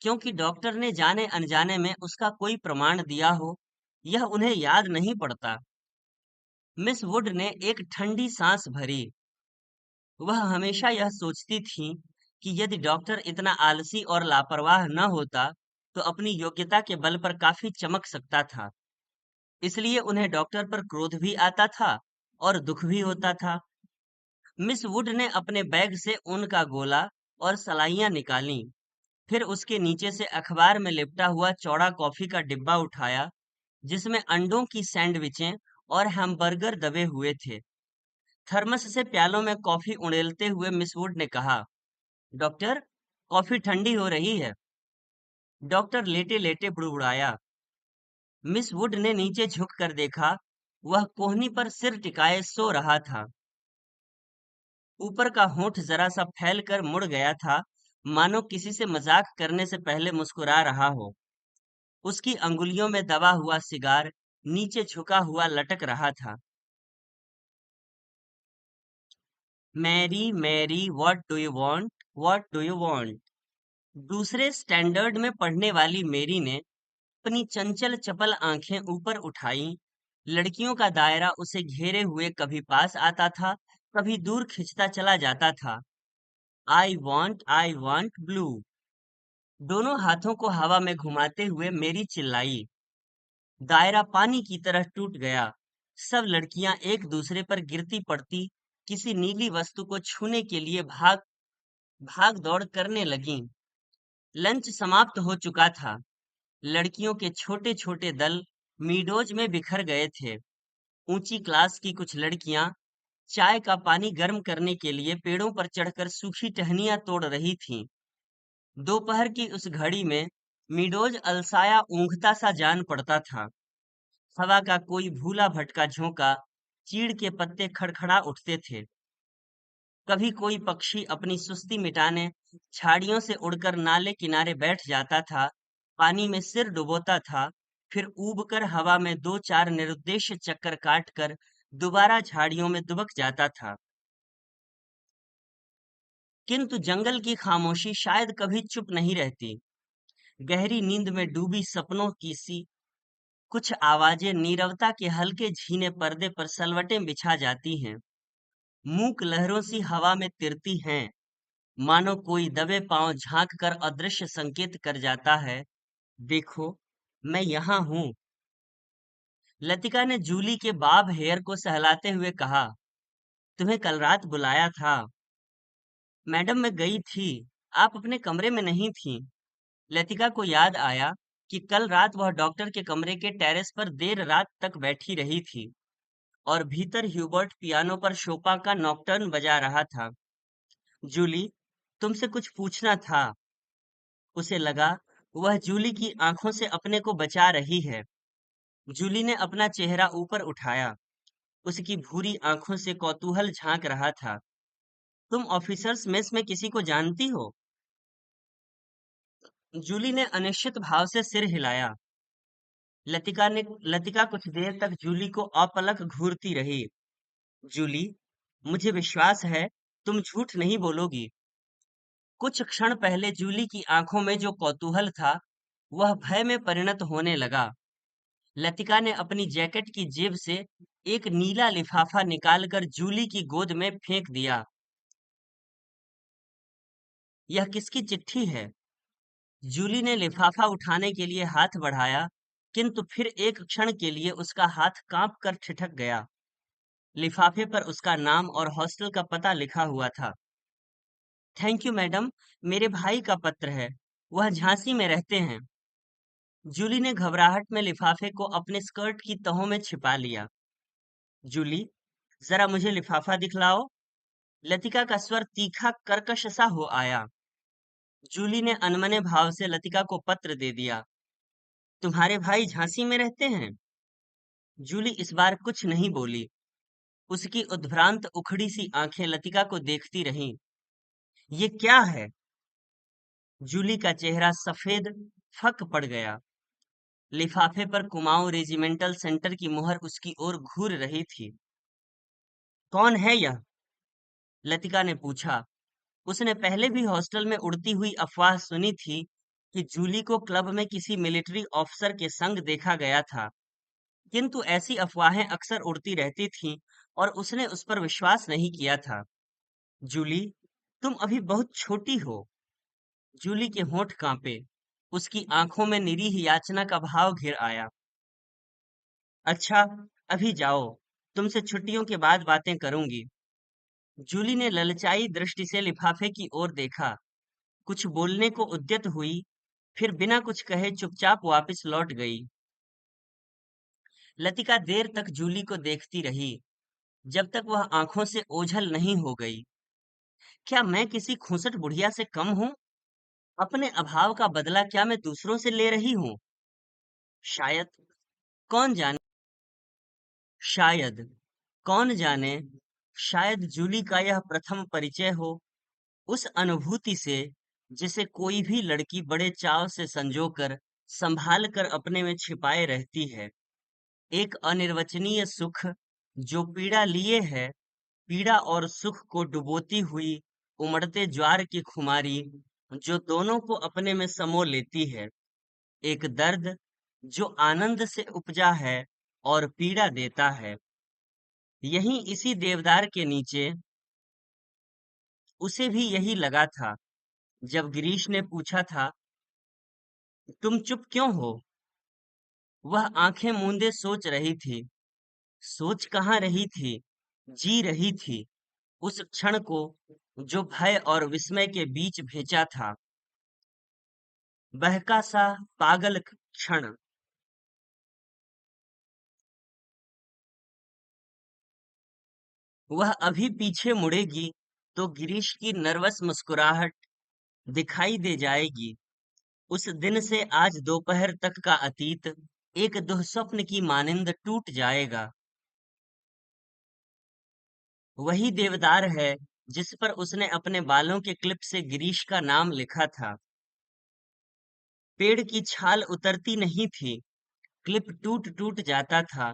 क्योंकि डॉक्टर ने जाने अनजाने में उसका कोई प्रमाण दिया हो, यह उन्हें याद नहीं पड़ता। मिस वुड ने एक ठंडी सांस भरी। वह हमेशा यह सोचती थी कि यदि डॉक्टर इतना आलसी और लापरवाह न होता, तो अपनी योग्यता के बल पर काफी चमक सकता था। इसलिए उन्हें डॉक्टर पर क्रोध भी आता था और दुख भी होता था। मिस वुड ने अपने बैग से ऊन का गोला और सलाइयां निकालीं। फिर उसके नीचे से अखबार में लिपटा हुआ चौड़ा कॉफी का डिब्बा उठाया, जिसमें अंडों की सैंडविचें और हैमबर्गर दबे हुए थे। थर्मस से प्यालों में कॉफी उड़ेलते हुए मिस वुड ने कहा, डॉक्टर, कॉफी ठंडी हो रही है। डॉक्टर लेटे लेटे बुड़बुड़ाया। मिस वुड ने नीचे झुक कर देखा। वह कोहनी पर सिर टिकाए सो रहा था। ऊपर का होंठ जरा सा फैल कर मुड़ गया था, मानो किसी से मजाक करने से पहले मुस्कुरा रहा हो। उसकी अंगुलियों में दबा हुआ सिगार नीचे झुका हुआ लटक रहा था। Mary Mary what do you want, what do you want? दूसरे स्टैंडर्ड में पढ़ने वाली मेरी ने अपनी चंचल चपल आंखें ऊपर उठाई। लड़कियों का दायरा उसे घेरे हुए कभी पास आता था, कभी दूर खिंचता चला जाता था। I want blue. दोनों हाथों को हवा में घुमाते हुए मेरी चिल्लाई। दायरा पानी की तरह टूट गया। सब लड़कियां एक दूसरे पर गिरती पड़ती किसी नीली वस्तु को छूने के लिए भाग भाग दौड़ करने लगीं। लंच समाप्त हो चुका था। लड़कियों के छोटे छोटे दल मीडोज में बिखर गए थे। ऊंची क्लास की कुछ लड़कियां चाय का पानी गर्म करने के लिए पेड़ों पर चढ़कर सूखी टहनियां तोड़ रही थीं। दोपहर की उस घड़ी में मीडोज अलसाया ऊँघता सा जान पड़ता था। हवा का कोई भूला भटका झोंका, चीड़ के पत्ते खड़खड़ा उठते थे। कभी कोई पक्षी अपनी सुस्ती मिटाने झाड़ियों से उड़कर नाले किनारे बैठ जाता था, पानी में सिर डुबोता था, फिर ऊबकर हवा में दो चार निरुद्देश्य चक्कर काटकर दोबारा झाड़ियों में दुबक जाता था। किंतु जंगल की खामोशी शायद कभी चुप नहीं रहती। गहरी नींद में डूबी सपनों की सी कुछ आवाजें नीरवता के हल्के झीने पर्दे पर सलवटें बिछा जाती हैं। मूक लहरों सी हवा में तिरती हैं, मानो कोई दबे पांव झांक कर अदृश्य संकेत कर जाता है, देखो मैं यहाँ हूँ। लतिका ने जूली के बाब हेयर को सहलाते हुए कहा, तुम्हें कल रात बुलाया था। मैडम मैं गई थी, आप अपने कमरे में नहीं थी। लतिका को याद आया कि कल रात वह डॉक्टर के कमरे के टेरेस पर देर रात तक बैठी रही थी और भीतर ह्यूबर्ट पियानो पर शोपा का नॉकटर्न बजा रहा था। जूली, तुमसे कुछ पूछना था। उसे लगा वह जूली की आंखों से अपने को बचा रही है। जूली ने अपना चेहरा ऊपर उठाया। उसकी भूरी आंखों से कौतूहल झांक रहा था। तुम ऑफिसर्स मेस में किसी को जानती हो? जूली ने अनिश्चित भाव से सिर हिलाया। लतिका कुछ देर तक जूली को अपलक घूरती रही। जूली, मुझे विश्वास है तुम झूठ नहीं बोलोगी। कुछ क्षण पहले जूली की आंखों में जो कौतूहल था, वह भय में परिणत होने लगा। लतिका ने अपनी जैकेट की जेब से एक नीला लिफाफा निकालकर जूली की गोद में फेंक दिया। यह किसकी चिट्ठी है? जूली ने लिफाफा उठाने के लिए हाथ बढ़ाया, किंतु फिर एक क्षण के लिए उसका हाथ कांप कर ठिठक गया। लिफाफे पर उसका नाम और हॉस्टल का पता लिखा हुआ था। थैंक यू मैडम, मेरे भाई का पत्र है। वह झांसी में रहते हैं। जूली ने घबराहट में लिफाफे को अपने स्कर्ट की तहों में छिपा लिया। जूली, जरा मुझे लिफाफा दिखलाओ। लतिका का स्वर तीखा कर्कश सा हो आया। जूली ने अनमने भाव से लतिका को पत्र दे दिया। तुम्हारे भाई झांसी में रहते हैं? जूली इस बार कुछ नहीं बोली। उसकी उद्भ्रांत उखड़ी सी आंखें लतिका को देखती रहीं। ये क्या है? जूली का चेहरा सफेद फक पड़ गया। लिफाफे पर कुमाऊं रेजिमेंटल सेंटर की मुहर उसकी ओर घूर रही थी। कौन है यह? लतिका ने पूछा। उसने पहले भी हॉस्टल में उड़ती हुई अफवाह सुनी थी कि जूली को क्लब में किसी मिलिट्री ऑफिसर के संग देखा गया था, किंतु ऐसी अफवाहें अक्सर उड़ती रहती थीं और उसने उस पर विश्वास नहीं किया था। जूली, तुम अभी बहुत छोटी हो। जूली के होंठ कांपे। उसकी आंखों में निरीह याचना का भाव घिर आया। अच्छा, अभी जाओ। तुमसे छुट्टियों के बाद बातें करूंगी। जूली ने ललचाई दृष्टि से लिफाफे की ओर देखा। कुछ बोलने को उद्यत हुई, फिर बिना कुछ कहे चुपचाप वापस लौट गई। लतिका देर तक जूली को देखती रही, जब तक वह आंखों से ओझल नहीं हो गई। क्या मैं किसी खूंसट बुढ़िया से कम हूं? अपने अभाव का बदला क्या मैं दूसरों से ले रही हूं? शायद, कौन जाने, शायद, कौन जाने, शायद जूली का यह प्रथम परिचय हो उस अनुभूति से जिसे कोई भी लड़की बड़े चाव से संजोकर संभाल कर अपने में छिपाए रहती है। एक अनिर्वचनीय सुख जो पीड़ा लिए है, पीड़ा और सुख को डुबोती हुई उमड़ते ज्वार की खुमारी जो दोनों को अपने में समो लेती है। एक दर्द जो आनंद से उपजा है और पीड़ा देता है। यहीं इसी देवदार के नीचे उसे भी यही लगा था जब गिरीश ने पूछा था, तुम चुप क्यों हो? वह आंखें मूंदे सोच रही थी। सोच कहाँ रही थी, जी रही थी उस क्षण को जो भय और विस्मय के बीच भेजा था। बहका सा पागल क्षण। वह अभी पीछे मुड़ेगी तो गिरीश की नर्वस मुस्कुराहट दिखाई दे जाएगी। उस दिन से आज दोपहर तक का अतीत एक दुःस्वप्न की मानिंद टूट जाएगा। वही देवदार है जिस पर उसने अपने बालों के क्लिप से गिरीश का नाम लिखा था। पेड़ की छाल उतरती नहीं थी, क्लिप टूट टूट जाता था।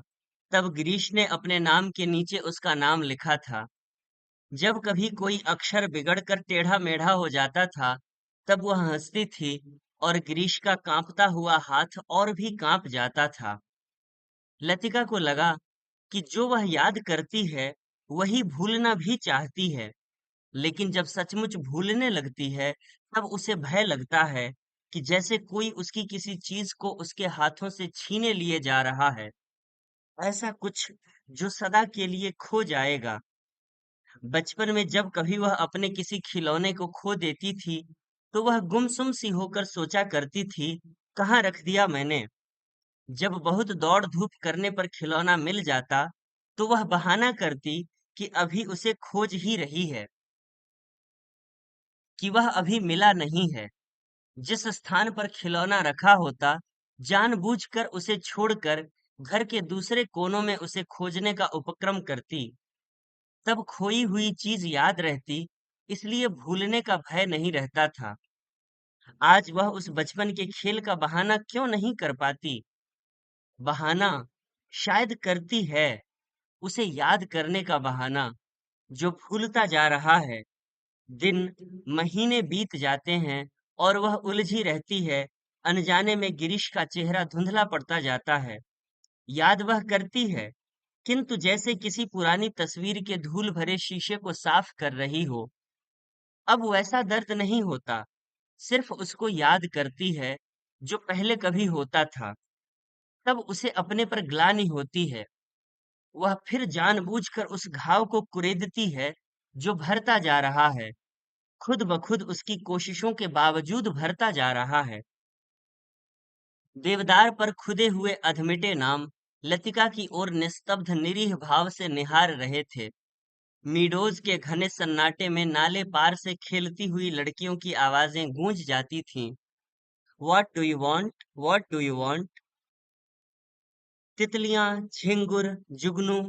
तब गिरीश ने अपने नाम के नीचे उसका नाम लिखा था। जब कभी कोई अक्षर बिगड़कर टेढ़ा मेढ़ा हो जाता था, तब वह हंसती थी और गिरीश का कांपता हुआ हाथ और भी कांप जाता था। लतिका को लगा कि जो वह याद करती है, वही भूलना भी चाहती है। लेकिन जब सचमुच भूलने लगती है, तब उसे भय लगता है कि जैसे कोई उसकी किसी चीज को उसके हाथों से छीने लिए जा रहा है। ऐसा कुछ जो सदा के लिए खो जाएगा। बचपन में जब कभी वह अपने किसी खिलौने को खो देती थी, तो वह गुमसुम सी होकर सोचा करती थी, कहाँ रख दिया मैंने। जब बहुत दौड़ धूप करने पर खिलौना मिल जाता, तो वह बहाना करती कि अभी उसे खोज ही रही है, कि वह अभी मिला नहीं है। जिस स्थान पर खिलौना रखा होता, जानबूझकर उसे छोड़कर घर के दूसरे कोनों में उसे खोजने का उपक्रम करती। तब खोई हुई चीज याद रहती, इसलिए भूलने का भय नहीं रहता था। आज वह उस बचपन के खेल का बहाना क्यों नहीं कर पाती? बहाना शायद करती है, उसे याद करने का बहाना, जो भूलता जा रहा है। दिन महीने बीत जाते हैं और वह उलझी रहती है। अनजाने में गिरीश का चेहरा धुंधला पड़ता जाता है। याद वह करती है, किंतु जैसे किसी पुरानी तस्वीर के धूल भरे शीशे को साफ कर रही हो। अब वैसा दर्द नहीं होता, सिर्फ उसको याद करती है जो पहले कभी होता था। तब उसे अपने पर ग्लानि होती है। वह फिर जानबूझकर उस घाव को कुरेदती है जो भरता जा रहा है, खुद ब खुद उसकी कोशिशों के बावजूद भरता जा रहा है। देवदार पर खुदे हुए अधमिटे नाम लतिका की ओर निस्तब्ध निरीह भाव से निहार रहे थे। मीडोज के घने सन्नाटे में नाले पार से खेलती हुई लड़कियों की आवाजें गूंज जाती थीं। What do you want, what do you want. तितलियां, झिंगुर, जुगनू,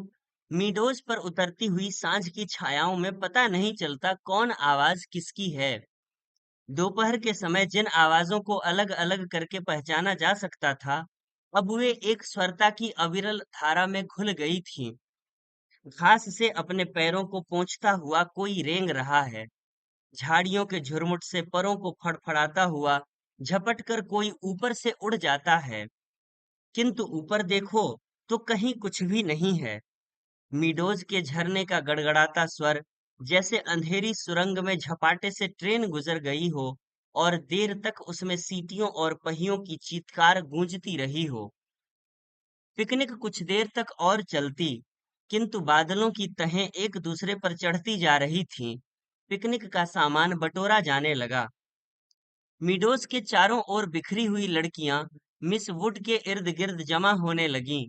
मीडोज पर उतरती हुई सांझ की छायाओं में पता नहीं चलता कौन आवाज किसकी है। दोपहर के समय जिन आवाजों को अलग अलग करके पहचाना जा सकता था, अब वे एक स्वरता की अविरल धारा में घुल गई थीं। घास से अपने पैरों को पोंछता हुआ कोई रेंग रहा है। झाड़ियों के झुरमुट से परों को फड़फड़ाता हुआ झपट कर कोई ऊपर से उड़ जाता है। किंतु ऊपर देखो तो कहीं कुछ भी नहीं है। मीडोज के झरने का गड़गड़ाता स्वर जैसे अंधेरी सुरंग में झपाटे से ट्रेन गुजर गई हो और देर तक उसमें सीटियों और पहियों की चीत्कार गूंजती रही हो। पिकनिक कुछ देर तक और चलती, किंतु बादलों की तहें एक दूसरे पर चढ़ती जा रही थीं। पिकनिक का सामान बटोरा जाने लगा। मीडोज के चारों ओर बिखरी हुई लड़कियां मिस वुड के इर्द गिर्द जमा होने लगीं।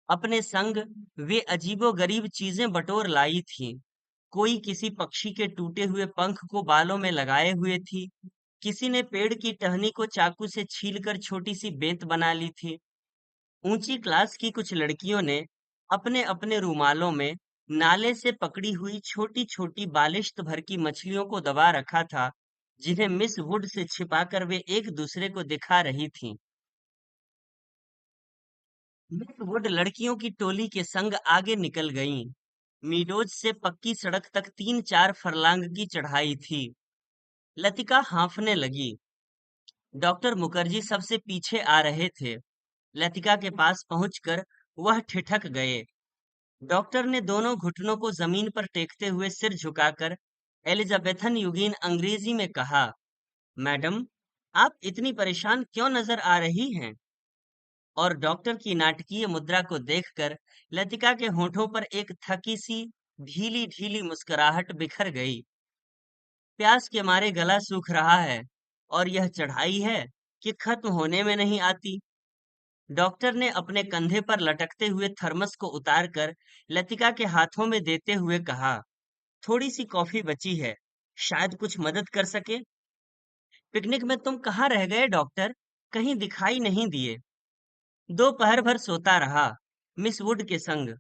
अपने संग वे अजीबोगरीब चीजें बटोर लाई थीं। कोई किसी पक्षी के टूटे हुए पंख को बालों में लगाए हुए थी। किसी ने पेड़ की टहनी को चाकू से छीलकर छोटी सी बेंत बना ली थी। ऊंची क्लास की कुछ लड़कियों ने अपने अपने रूमालों में नाले से पकड़ी हुई छोटी छोटी बालिश्त भर की मछलियों को दबा रखा था, जिन्हें मिस वुड से छिपाकर वे एक दूसरे को दिखा रही थीं। मिस वुड लड़कियों की टोली के संग आगे निकल गईं। मीडोज से पक्की सड़क तक 3-4 फरलांग की चढ़ाई थी। लतिका हांफने लगी। डॉक्टर मुखर्जी सबसे पीछे आ रहे थे। लतिका के पास पहुंचकर वह ठिठक गए। डॉक्टर ने दोनों घुटनों को जमीन पर टेकते हुए सिर झुकाकर एलिजाबेथन युगीन अंग्रेजी में कहा, मैडम, आप इतनी परेशान क्यों नजर आ रही हैं? और डॉक्टर की नाटकीय मुद्रा को देखकर लतिका के होठों पर एक थकी सी ढीली ढीली मुस्कुराहट बिखर गई। प्यास के मारे गला सूख रहा है और यह चढ़ाई है कि खत्म होने में नहीं आती। डॉक्टर ने अपने कंधे पर लटकते हुए थर्मस को उतारकर लतिका के हाथों में देते हुए कहा, थोड़ी सी कॉफी बची है, शायद कुछ मदद कर सके। पिकनिक में तुम कहाँ रह गए डॉक्टर? कहीं दिखाई नहीं दिए। दोपहर भर सोता रहा, मिस वुड के संग।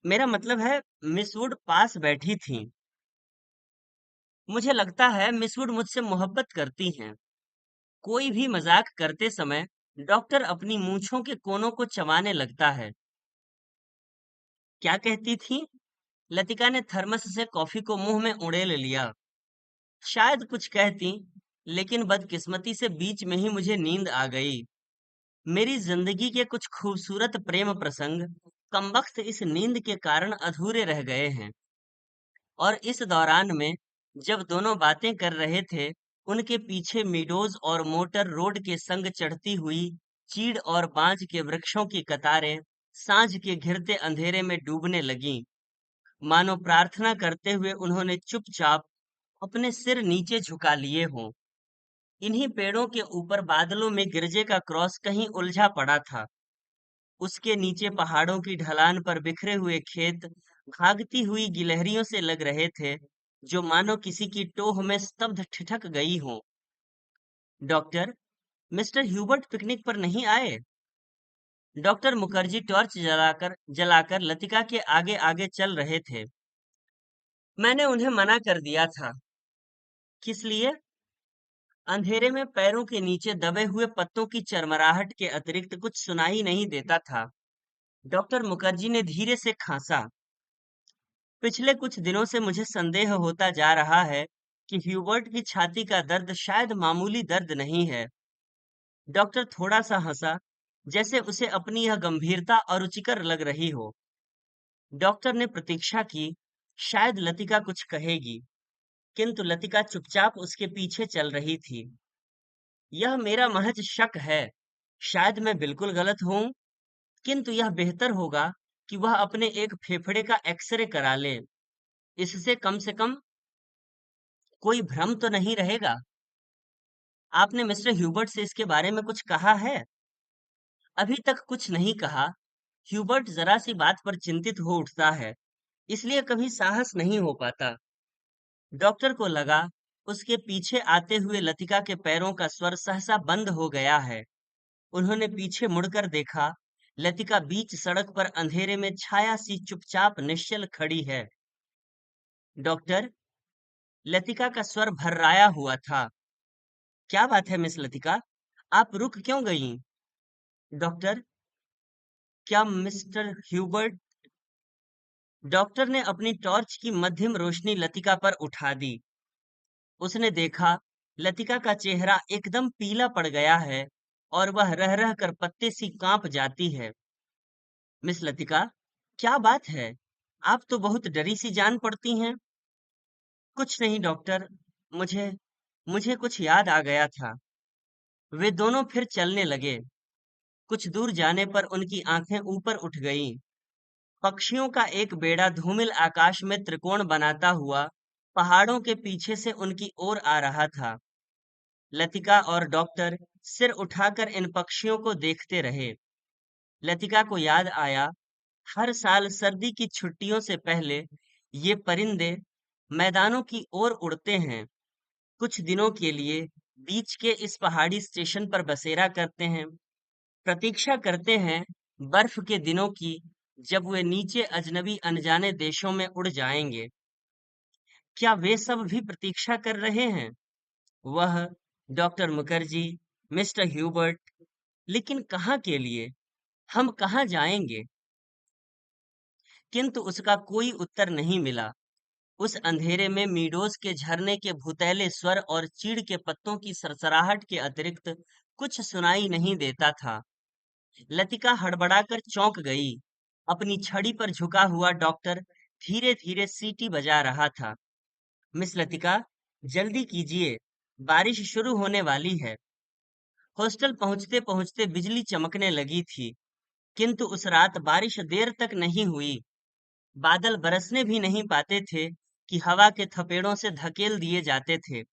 मेरा मतलब है, मिस वुड पास बैठी थीं। मुझे लगता है मिस वुड मुझसे मोहब्बत करती हैं। कोई भी मजाक करते समय डॉक्टर अपनी मूंछों के कोनों को चबाने लगता है। क्या कहती थी? लतिका ने थर्मस से कॉफी को मुंह में उड़ेल लिया। शायद कुछ कहती, लेकिन बदकिस्मती से बीच में ही मुझे नींद आ गई। मेरी जिंदगी के कुछ खूबसूरत प्रेम प्रसंग कमबख्त इस नींद के कारण अधूरे रह गए हैं। और इस दौरान में जब दोनों बातें कर रहे थे, उनके पीछे मीडोज और मोटर रोड के संग चढ़ती हुई चीड़ और बांज के वृक्षों की कतारें सांझ के घिरते अंधेरे में डूबने लगीं। मानो प्रार्थना करते हुए उन्होंने चुपचाप अपने सिर नीचे झुका लिए हों। इन्हीं पेड़ों के ऊपर बादलों में गिरजे का क्रॉस कहीं उलझा पड़ा था। उसके नीचे पहाड़ों की ढलान पर बिखरे हुए खेत भागती हुई गिलहरियों से लग रहे थे, जो मानो किसी की टोह में स्तब्ध ठिठक गई हों। डॉक्टर, मिस्टर ह्यूबर्ट पिकनिक पर नहीं आए? डॉक्टर मुखर्जी टॉर्च जलाकर जलाकर लतिका के आगे आगे चल रहे थे। मैंने उन्हें मना कर दिया था। किस लिए? अंधेरे में पैरों के नीचे दबे हुए पत्तों की चरमराहट के अतिरिक्त कुछ सुनाई नहीं देता था। डॉक्टर मुखर्जी ने धीरे से खांसा। पिछले कुछ दिनों से मुझे संदेह होता जा रहा है कि ह्यूबर्ट की छाती का दर्द शायद मामूली दर्द नहीं है। डॉक्टर थोड़ा सा हंसा, जैसे उसे अपनी यह गंभीरता अरुचिकर लग रही हो। डॉक्टर ने प्रतीक्षा की, शायद लतिका कुछ कहेगी, किंतु लतिका चुपचाप उसके पीछे चल रही थी। यह मेरा महज शक है, शायद मैं बिल्कुल गलत हूं, किंतु यह बेहतर होगा कि वह अपने एक फेफड़े का एक्सरे करा ले। इससे कम से कम कोई भ्रम तो नहीं रहेगा। आपने मिस्टर ह्यूबर्ट से इसके बारे में कुछ कहा है? अभी तक कुछ नहीं कहा। ह्यूबर्ट जरा सी बात पर चिंतित हो उठता है, इसलिए कभी साहस नहीं हो पाता। डॉक्टर को लगा उसके पीछे आते हुए लतिका के पैरों का स्वर सहसा बंद हो गया है। उन्होंने पीछे मुड़कर देखा। लतिका बीच सड़क पर अंधेरे में छाया सी चुपचाप निश्चल खड़ी है। डॉक्टर, लतिका का स्वर भर्राया हुआ था। क्या बात है मिस लतिका? आप रुक क्यों गईं? डॉक्टर, क्या मिस्टर ह्यूबर्ट? डॉक्टर ने अपनी टॉर्च की मध्यम रोशनी लतिका पर उठा दी। उसने देखा लतिका का चेहरा एकदम पीला पड़ गया है और वह रह रह कर पत्ते सी कांप जाती है। मिस लतिका, क्या बात है? आप तो बहुत डरी सी जान पड़ती हैं। कुछ नहीं डॉक्टर, मुझे मुझे कुछ याद आ गया था। वे दोनों फिर चलने लगे। कुछ दूर जाने पर उनकी आंखें ऊपर उठ गईं। पक्षियों का एक बेड़ा धूमिल आकाश में त्रिकोण बनाता हुआ पहाड़ों के पीछे से उनकी ओर आ रहा था। लतिका और डॉक्टर सिर उठाकर इन पक्षियों को देखते रहे। लतिका को याद आया, हर साल सर्दी की छुट्टियों से पहले ये परिंदे मैदानों की ओर उड़ते हैं। कुछ दिनों के लिए बीच के इस पहाड़ी स्टेशन पर बसेरा करते हैं, प्रतीक्षा करते हैं बर्फ के दिनों की, जब वे नीचे अजनबी अनजाने देशों में उड़ जाएंगे। क्या वे सब भी प्रतीक्षा कर रहे हैं? वह, डॉक्टर मुखर्जी, मिस्टर ह्यूबर्ट, लेकिन कहाँ के लिए? हम कहाँ जाएंगे? किंतु उसका कोई उत्तर नहीं मिला। उस अंधेरे में मीडोज के झरने के भुतैले स्वर और चीड़ के पत्तों की सरसराहट के अतिरिक्त कुछ सुनाई नहीं देता था। लतिका हड़बड़ाकर चौंक गई। अपनी छड़ी पर झुका हुआ डॉक्टर धीरे धीरे सीटी बजा रहा था। मिस लतिका, जल्दी कीजिए, बारिश शुरू होने वाली है। हॉस्टल पहुंचते पहुंचते बिजली चमकने लगी थी, किंतु उस रात बारिश देर तक नहीं हुई। बादल बरसने भी नहीं पाते थे कि हवा के थपेड़ों से धकेल दिए जाते थे।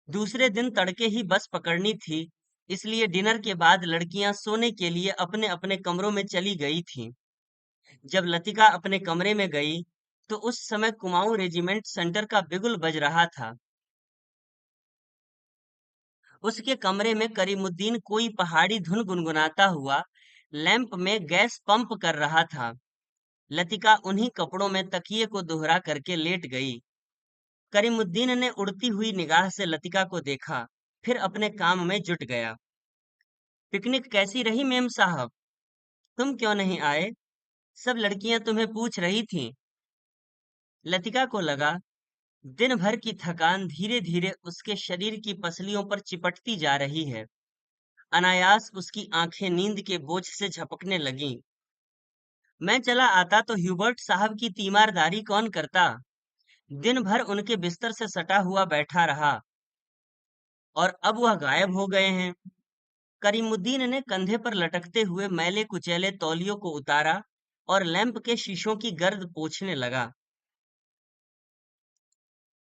दूसरे दिन तड़के ही बस पकड़नी थी, इसलिए डिनर के बाद लड़कियां सोने के लिए अपने अपने कमरों में चली गई थीं। जब लतिका अपने कमरे में गई, तो उस समय कुमाऊं रेजिमेंट सेंटर का बिगुल बज रहा था। उसके कमरे में करीमुद्दीन कोई पहाड़ी धुन गुनगुनाता हुआ लैंप में गैस पंप कर रहा था। लतिका उन्हीं कपड़ों में तकिए को दोहरा करके लेट गई। करीमुद्दीन ने उड़ती हुई निगाह से लतिका को देखा, फिर अपने काम में जुट गया। पिकनिक कैसी रही मेम साहब? तुम क्यों नहीं आए? सब लड़कियां तुम्हें पूछ रही थीं। लतिका को लगा दिन भर की थकान धीरे धीरे उसके शरीर की पसलियों पर चिपटती जा रही है। अनायास उसकी आंखें नींद के बोझ से झपकने लगीं। मैं चला आता तो ह्यूबर्ट साहब की तीमारदारी कौन करता? दिन भर उनके बिस्तर से सटा हुआ बैठा रहा, और अब वह गायब हो गए हैं। करीमुद्दीन ने कंधे पर लटकते हुए मैले कुचैले तौलियों को उतारा और लैंप के शीशों की गर्द पोंछने लगा।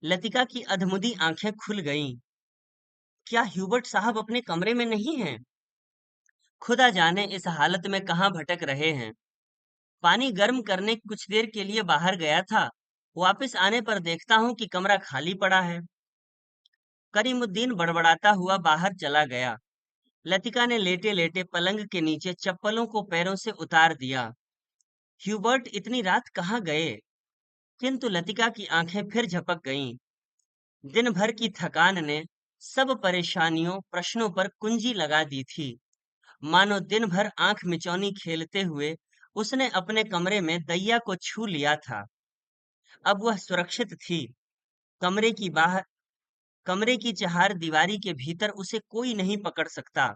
लतिका की अधमुदी आंखें खुल गईं। क्या ह्यूबर्ट साहब अपने कमरे में नहीं हैं? खुदा जाने इस हालत में कहाँ भटक रहे हैं। पानी गर्म करने कुछ देर के लिए बाहर गया था। वापस आने पर देखता हूँ कि कमरा खाली पड़ा है। करीमुद्दीन बड़बड़ाता हुआ बाहर चला गया। लतिका ने लेटे लेटे पलंग के नीचे चप्पलों को पैरों से उतार दिया। ह्यूबर्ट इतनी रात कहाँ गए? किंतु लतिका की आंखें फिर झपक गईं। दिन भर की थकान ने सब परेशानियों प्रश्नों पर कुंजी लगा दी थी। मानो दिन भर आंख मिचौनी खेलते हुए उसने अपने कमरे में दैया को छू लिया था। अब वह सुरक्षित थी। कमरे की बाहर कमरे की चार दीवारी के भीतर उसे कोई नहीं पकड़ सकता।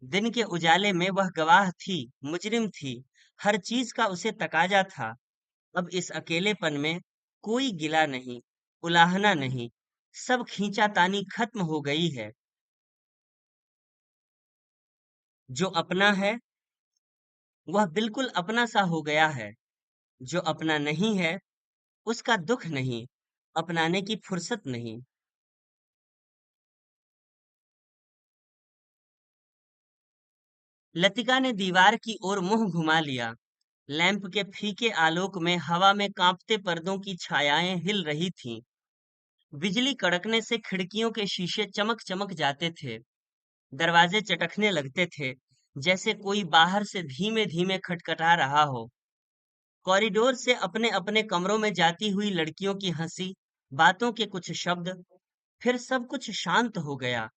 दिन के उजाले में वह गवाह थी, मुजरिम थी। हर चीज का उसे तकाजा था। अब इस अकेलेपन में कोई गिला नहीं, उलाहना नहीं। सब खींचातानी खत्म हो गई है। जो अपना है वह बिल्कुल अपना सा हो गया है। जो अपना नहीं है उसका दुख नहीं, अपनाने की फुर्सत नहीं। लतिका ने दीवार की ओर मुंह घुमा लिया। लैंप के फीके आलोक में हवा में कांपते पर्दों की छायाएं हिल रही थीं। बिजली कड़कने से खिड़कियों के शीशे चमक चमक जाते थे। दरवाजे चटकने लगते थे, जैसे कोई बाहर से धीमे धीमे खटखटा रहा हो। कॉरिडोर से अपने अपने कमरों में जाती हुई लड़कियों की हंसी, बातों के कुछ शब्द, फिर सब कुछ शांत हो गया।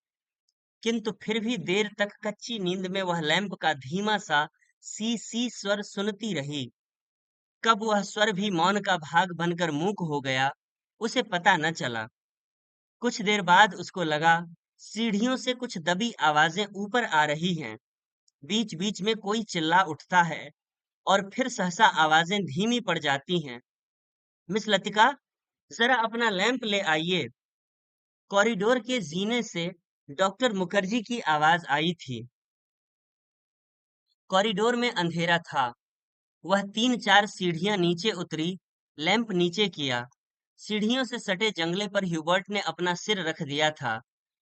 किंतु फिर भी देर तक कच्ची नींद में वह लैंप का धीमा सा सी सी स्वर सुनती रही। कब वह स्वर भी मौन का भाग बनकर मूक हो गया, उसे पता न चला। कुछ देर बाद उसको लगा सीढ़ियों से कुछ दबी आवाजें ऊपर आ रही हैं। बीच बीच में कोई चिल्ला उठता है, और फिर सहसा आवाजें धीमी पड़ जाती हैं। मिस लतिका, जरा अपना लैंप ले आइए। कॉरिडोर के जीने से डॉक्टर मुखर्जी की आवाज आई थी। कॉरिडोर में अंधेरा था। वह 3-4 सीढ़ियां नीचे उतरी, लैंप नीचे किया। सीढ़ियों से सटे जंगले पर ह्यूबर्ट ने अपना सिर रख दिया था।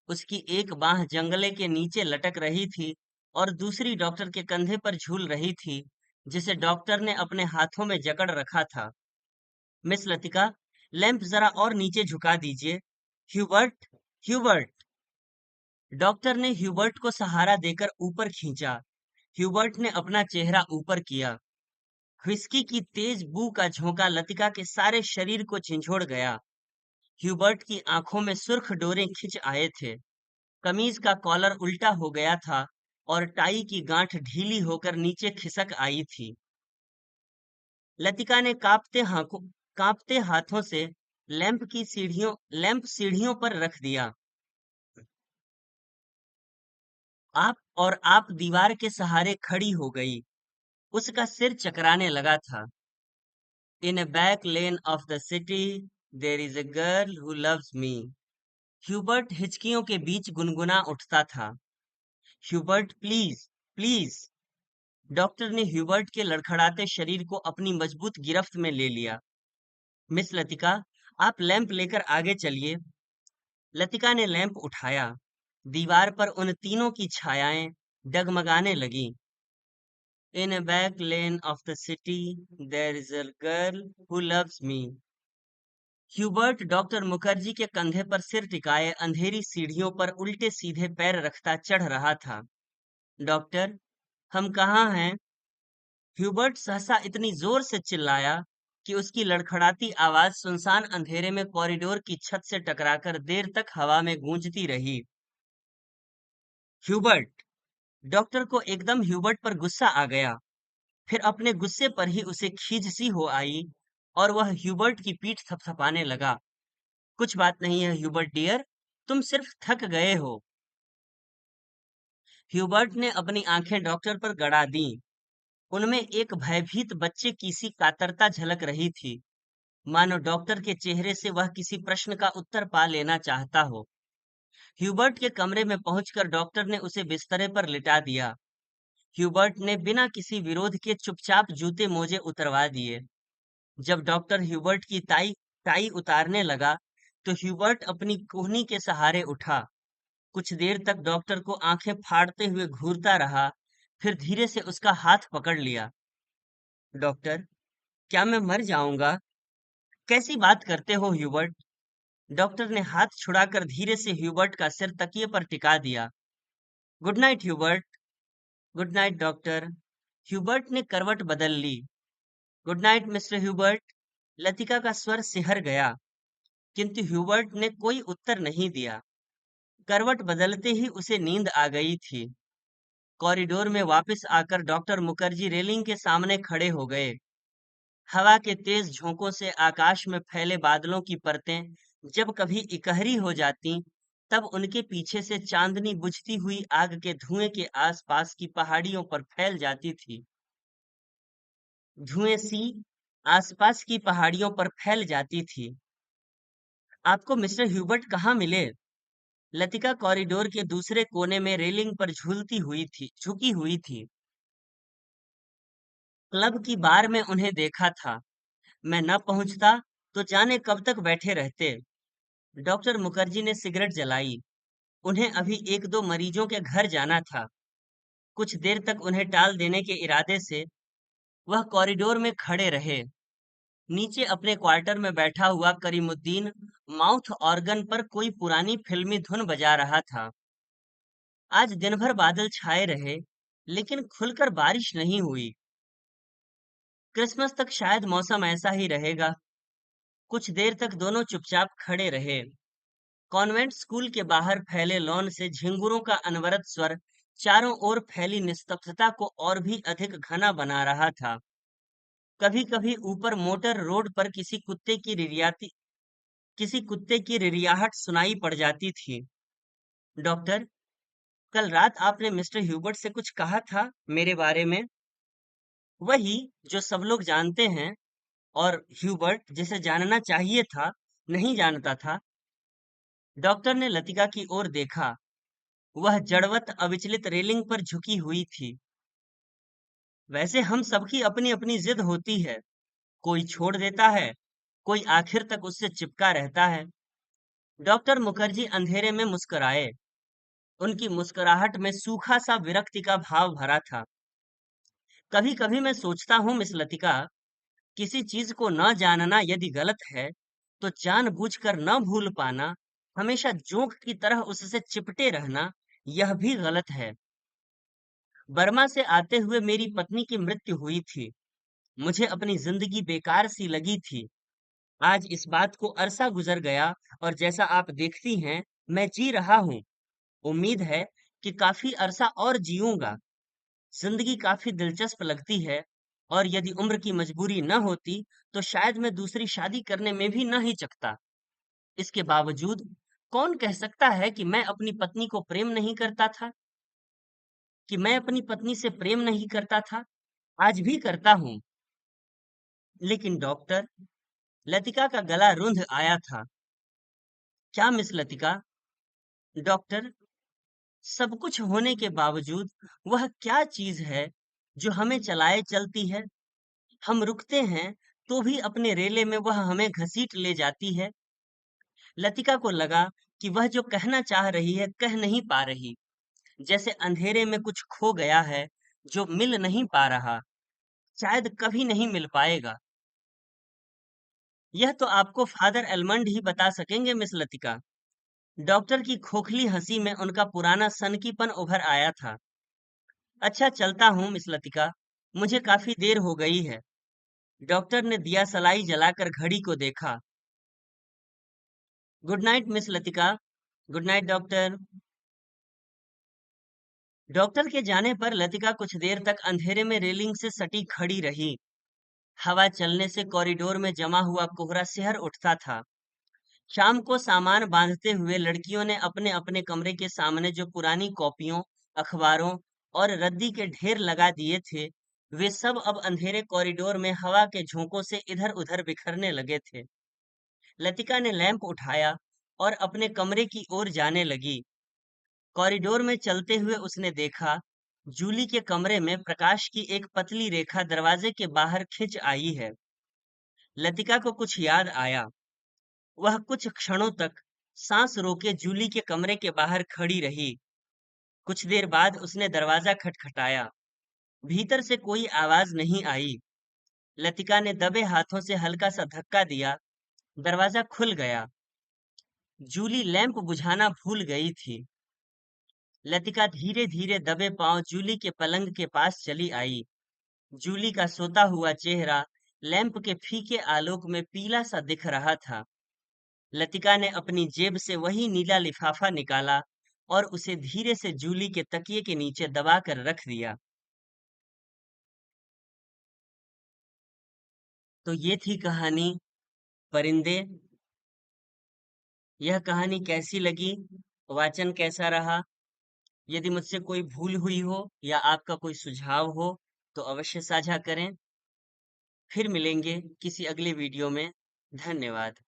उसकी एक बांह जंगले के नीचे लटक रही थी, और दूसरी डॉक्टर के कंधे पर झूल रही थी, जिसे डॉक्टर ने अपने हाथों में जकड़ रखा था। मिस लतिका, लैंप जरा और नीचे झुका दीजिए। Hubert, Hubert. डॉक्टर ने ह्यूबर्ट को सहारा देकर ऊपर खींचा। ह्यूबर्ट ने अपना चेहरा ऊपर किया। व्हिस्की की तेज बू का झोंका लतिका के सारे शरीर को झंझोड़ गया। ह्यूबर्ट की आंखों में सुर्ख डोरे खिंच आए थे। कमीज का कॉलर उल्टा हो गया था, और टाई की गांठ ढीली होकर नीचे खिसक आई थी। लतिका ने कांपते हाथों से लैंप सीढ़ियों पर रख दिया। आप दीवार के सहारे खड़ी हो गई। उसका सिर चकराने लगा था। इन a back lane of the city, there is a girl who loves me. Hubert हिचकियों के बीच गुनगुना उठता था। Hubert, please, please. डॉक्टर ने ह्यूबर्ट के लड़खड़ाते शरीर को अपनी मजबूत गिरफ्त में ले लिया। मिस लतिका, आप लैंप लेकर आगे चलिए। लतिका ने लैंप उठाया। दीवार पर उन तीनों की छायाएं डगमगाने लगीं। In a back lane of the city, there is a girl who loves me. Hubert doctor Mukherjee के कंधे पर सिर टिकाए अंधेरी सीढ़ियों पर उल्टे सीधे पैर रखता चढ़ रहा था। डॉक्टर, हम कहाँ हैं? ह्यूबर्ट सहसा इतनी जोर से चिल्लाया कि उसकी लड़खड़ाती आवाज सुनसान अंधेरे में कॉरिडोर की छत से टकराकर देर तक हवा में गूंजती रही। ह्यूबर्ट! डॉक्टर को एकदम ह्यूबर्ट पर गुस्सा आ गया। फिर अपने गुस्से पर ही उसे खीज सी हो आई और वह ह्यूबर्ट की पीठ थपथपाने लगा। कुछ बात नहीं है ह्यूबर्ट डियर, तुम सिर्फ थक गए हो। ह्यूबर्ट ने अपनी आंखें डॉक्टर पर गड़ा दीं। उनमें एक भयभीत बच्चे की सी कातरता झलक रही थी, मानो डॉक्टर के चेहरे से वह किसी प्रश्न का उत्तर पा लेना चाहता हो। ह्यूबर्ट के कमरे में पहुंचकर डॉक्टर ने उसे बिस्तरे पर लिटा दिया। ह्यूबर्ट ने बिना किसी विरोध के चुपचाप जूते मोजे उतरवा दिए। जब डॉक्टर ह्यूबर्ट की टाई टाई उतारने लगा, तो ह्यूबर्ट अपनी कोहनी के सहारे उठा। कुछ देर तक डॉक्टर को आंखें फाड़ते हुए घूरता रहा, फिर धीरे से उसका हाथ पकड़ लिया। डॉक्टर, क्या मैं मर जाऊंगा? कैसी बात करते हो ह्यूबर्ट? डॉक्टर ने हाथ छुड़ाकर धीरे से ह्यूबर्ट का सिर तकिए पर टिका दिया। Good night Hubert. Good night doctor. Hubert ने करवट बदल ली। Good night mister Hubert. Latika का स्वर सिहर गया, किंतु ह्यूबर्ट ने कोई उत्तर नहीं दिया। करवट बदलते ही उसे नींद आ गई थी। कॉरिडोर में वापस आकर डॉक्टर मुखर्जी रेलिंग के सामने खड़े हो गए। हवा के तेज झोंकों से आकाश में फैले बादलों की परतें जब कभी इकहरी हो जाती, तब उनके पीछे से चांदनी बुझती हुई आग के धुएं के आसपास की पहाड़ियों पर फैल जाती थी। धुएं सी आसपास की पहाड़ियों पर फैल जाती थी। आपको मिस्टर ह्यूबर्ट कहाँ मिले? लतिका कॉरिडोर के दूसरे कोने में रेलिंग पर झुकी हुई थी। क्लब की बार में उन्हें देखा था। मैं न पहुंचता तो जाने कब तक बैठे रहते। डॉक्टर मुखर्जी ने सिगरेट जलाई। उन्हें अभी एक दो मरीजों के घर जाना था। कुछ देर तक उन्हें टाल देने के इरादे से वह कॉरिडोर में खड़े रहे। नीचे अपने क्वार्टर में बैठा हुआ करीमुद्दीन माउथ ऑर्गन पर कोई पुरानी फिल्मी धुन बजा रहा था। आज दिन भर बादल छाए रहे, लेकिन खुलकर बारिश नहीं हुई। क्रिसमस तक शायद मौसम ऐसा ही रहेगा। कुछ देर तक दोनों चुपचाप खड़े रहे। कॉन्वेंट स्कूल के बाहर फैले लॉन से झिंगुरों का अनवरत स्वर चारों ओर फैली निस्तब्धता को और भी अधिक घना बना रहा था। कभी कभी ऊपर मोटर रोड पर किसी कुत्ते की रिरियाहट सुनाई पड़ जाती थी। डॉक्टर, कल रात आपने मिस्टर ह्यूबर्ट से कुछ कहा था मेरे बारे में? वही जो सब लोग जानते हैं, और ह्यूबर्ट जिसे जानना चाहिए था नहीं जानता था। डॉक्टर ने लतिका की ओर देखा। वह जड़वत अविचलित रेलिंग पर झुकी हुई थी। वैसे हम सबकी अपनी अपनी जिद होती है। कोई छोड़ देता है, कोई आखिर तक उससे चिपका रहता है। डॉक्टर मुखर्जी अंधेरे में मुस्कुराए। उनकी मुस्कुराहट में सूखा सा विरक्ति का भाव भरा था। कभी कभी मैं सोचता हूँ मिस लतिका, किसी चीज को न जानना यदि गलत है, तो जानबूझकर न भूल पाना, हमेशा जोंक की तरह उससे चिपटे रहना, यह भी गलत है। बर्मा से आते हुए मेरी पत्नी की मृत्यु हुई थी। मुझे अपनी जिंदगी बेकार सी लगी थी। आज इस बात को अरसा गुजर गया, और जैसा आप देखती हैं, मैं जी रहा हूँ। उम्मीद है कि काफी अरसा और जीऊंगा। जिंदगी काफी दिलचस्प लगती है, और यदि उम्र की मजबूरी न होती, तो शायद मैं दूसरी शादी करने में भी न हिचकता। इसके बावजूद कौन कह सकता है कि मैं अपनी पत्नी को प्रेम नहीं करता था? कि मैं अपनी पत्नी से प्रेम नहीं करता था? आज भी करता हूँ। लेकिन डॉक्टर, लतिका का गला रुंध आया था। क्या मिस लतिका? डॉक्टर, सब कुछ होने के बावजूद वह क्या चीज है जो हमें चलाए चलती है? हम रुकते हैं तो भी अपने रेले में वह हमें घसीट ले जाती है। लतिका को लगा कि वह जो कहना चाह रही है कह नहीं पा रही, जैसे अंधेरे में कुछ खो गया है जो मिल नहीं पा रहा, शायद कभी नहीं मिल पाएगा। यह तो आपको फादर एलमंड ही बता सकेंगे, मिस लतिका। डॉक्टर की खोखली हंसी में उनका पुराना सनकीपन उभर आया था। अच्छा, चलता हूँ मिस लतिका, मुझे काफी देर हो गई है। डॉक्टर ने दिया सलाई जलाकर घड़ी को देखा। Good night miss Latika. Good night doctor. Doctor के जाने पर लतिका कुछ देर तक अंधेरे में रेलिंग से सटी खड़ी रही। हवा चलने से कॉरिडोर में जमा हुआ कोहरा सिहर उठता था। शाम को सामान बांधते हुए लड़कियों ने अपने अपने कमरे के सामने जो पुरानी कॉपियों, अखबारों और रद्दी के ढेर लगा दिए थे, वे सब अब अंधेरे कॉरिडोर में हवा के झोंकों से इधर उधर बिखरने लगे थे। लतिका ने लैंप उठाया और अपने कमरे की ओर जाने लगी। कॉरिडोर में चलते हुए उसने देखा, जूली के कमरे में प्रकाश की एक पतली रेखा दरवाजे के बाहर खिंच आई है। लतिका को कुछ याद आया। वह कुछ क्षणों तक सांस रोके जूली के कमरे के बाहर खड़ी रही। कुछ देर बाद उसने दरवाजा खटखटाया। भीतर से कोई आवाज नहीं आई। लतिका ने दबे हाथों से हल्का सा धक्का दिया। दरवाजा खुल गया। जूली लैंप बुझाना भूल गई थी। लतिका धीरे धीरे दबे पांव जूली के पलंग के पास चली आई। जूली का सोता हुआ चेहरा लैंप के फीके आलोक में पीला सा दिख रहा था। लतिका ने अपनी जेब से वही नीला लिफाफा निकाला और उसे धीरे से जूली के तकिए के नीचे दबाकर रख दिया। तो ये थी कहानी परिंदे। यह कहानी कैसी लगी? वाचन कैसा रहा? यदि मुझसे कोई भूल हुई हो या आपका कोई सुझाव हो तो अवश्य साझा करें। फिर मिलेंगे किसी अगले वीडियो में। धन्यवाद।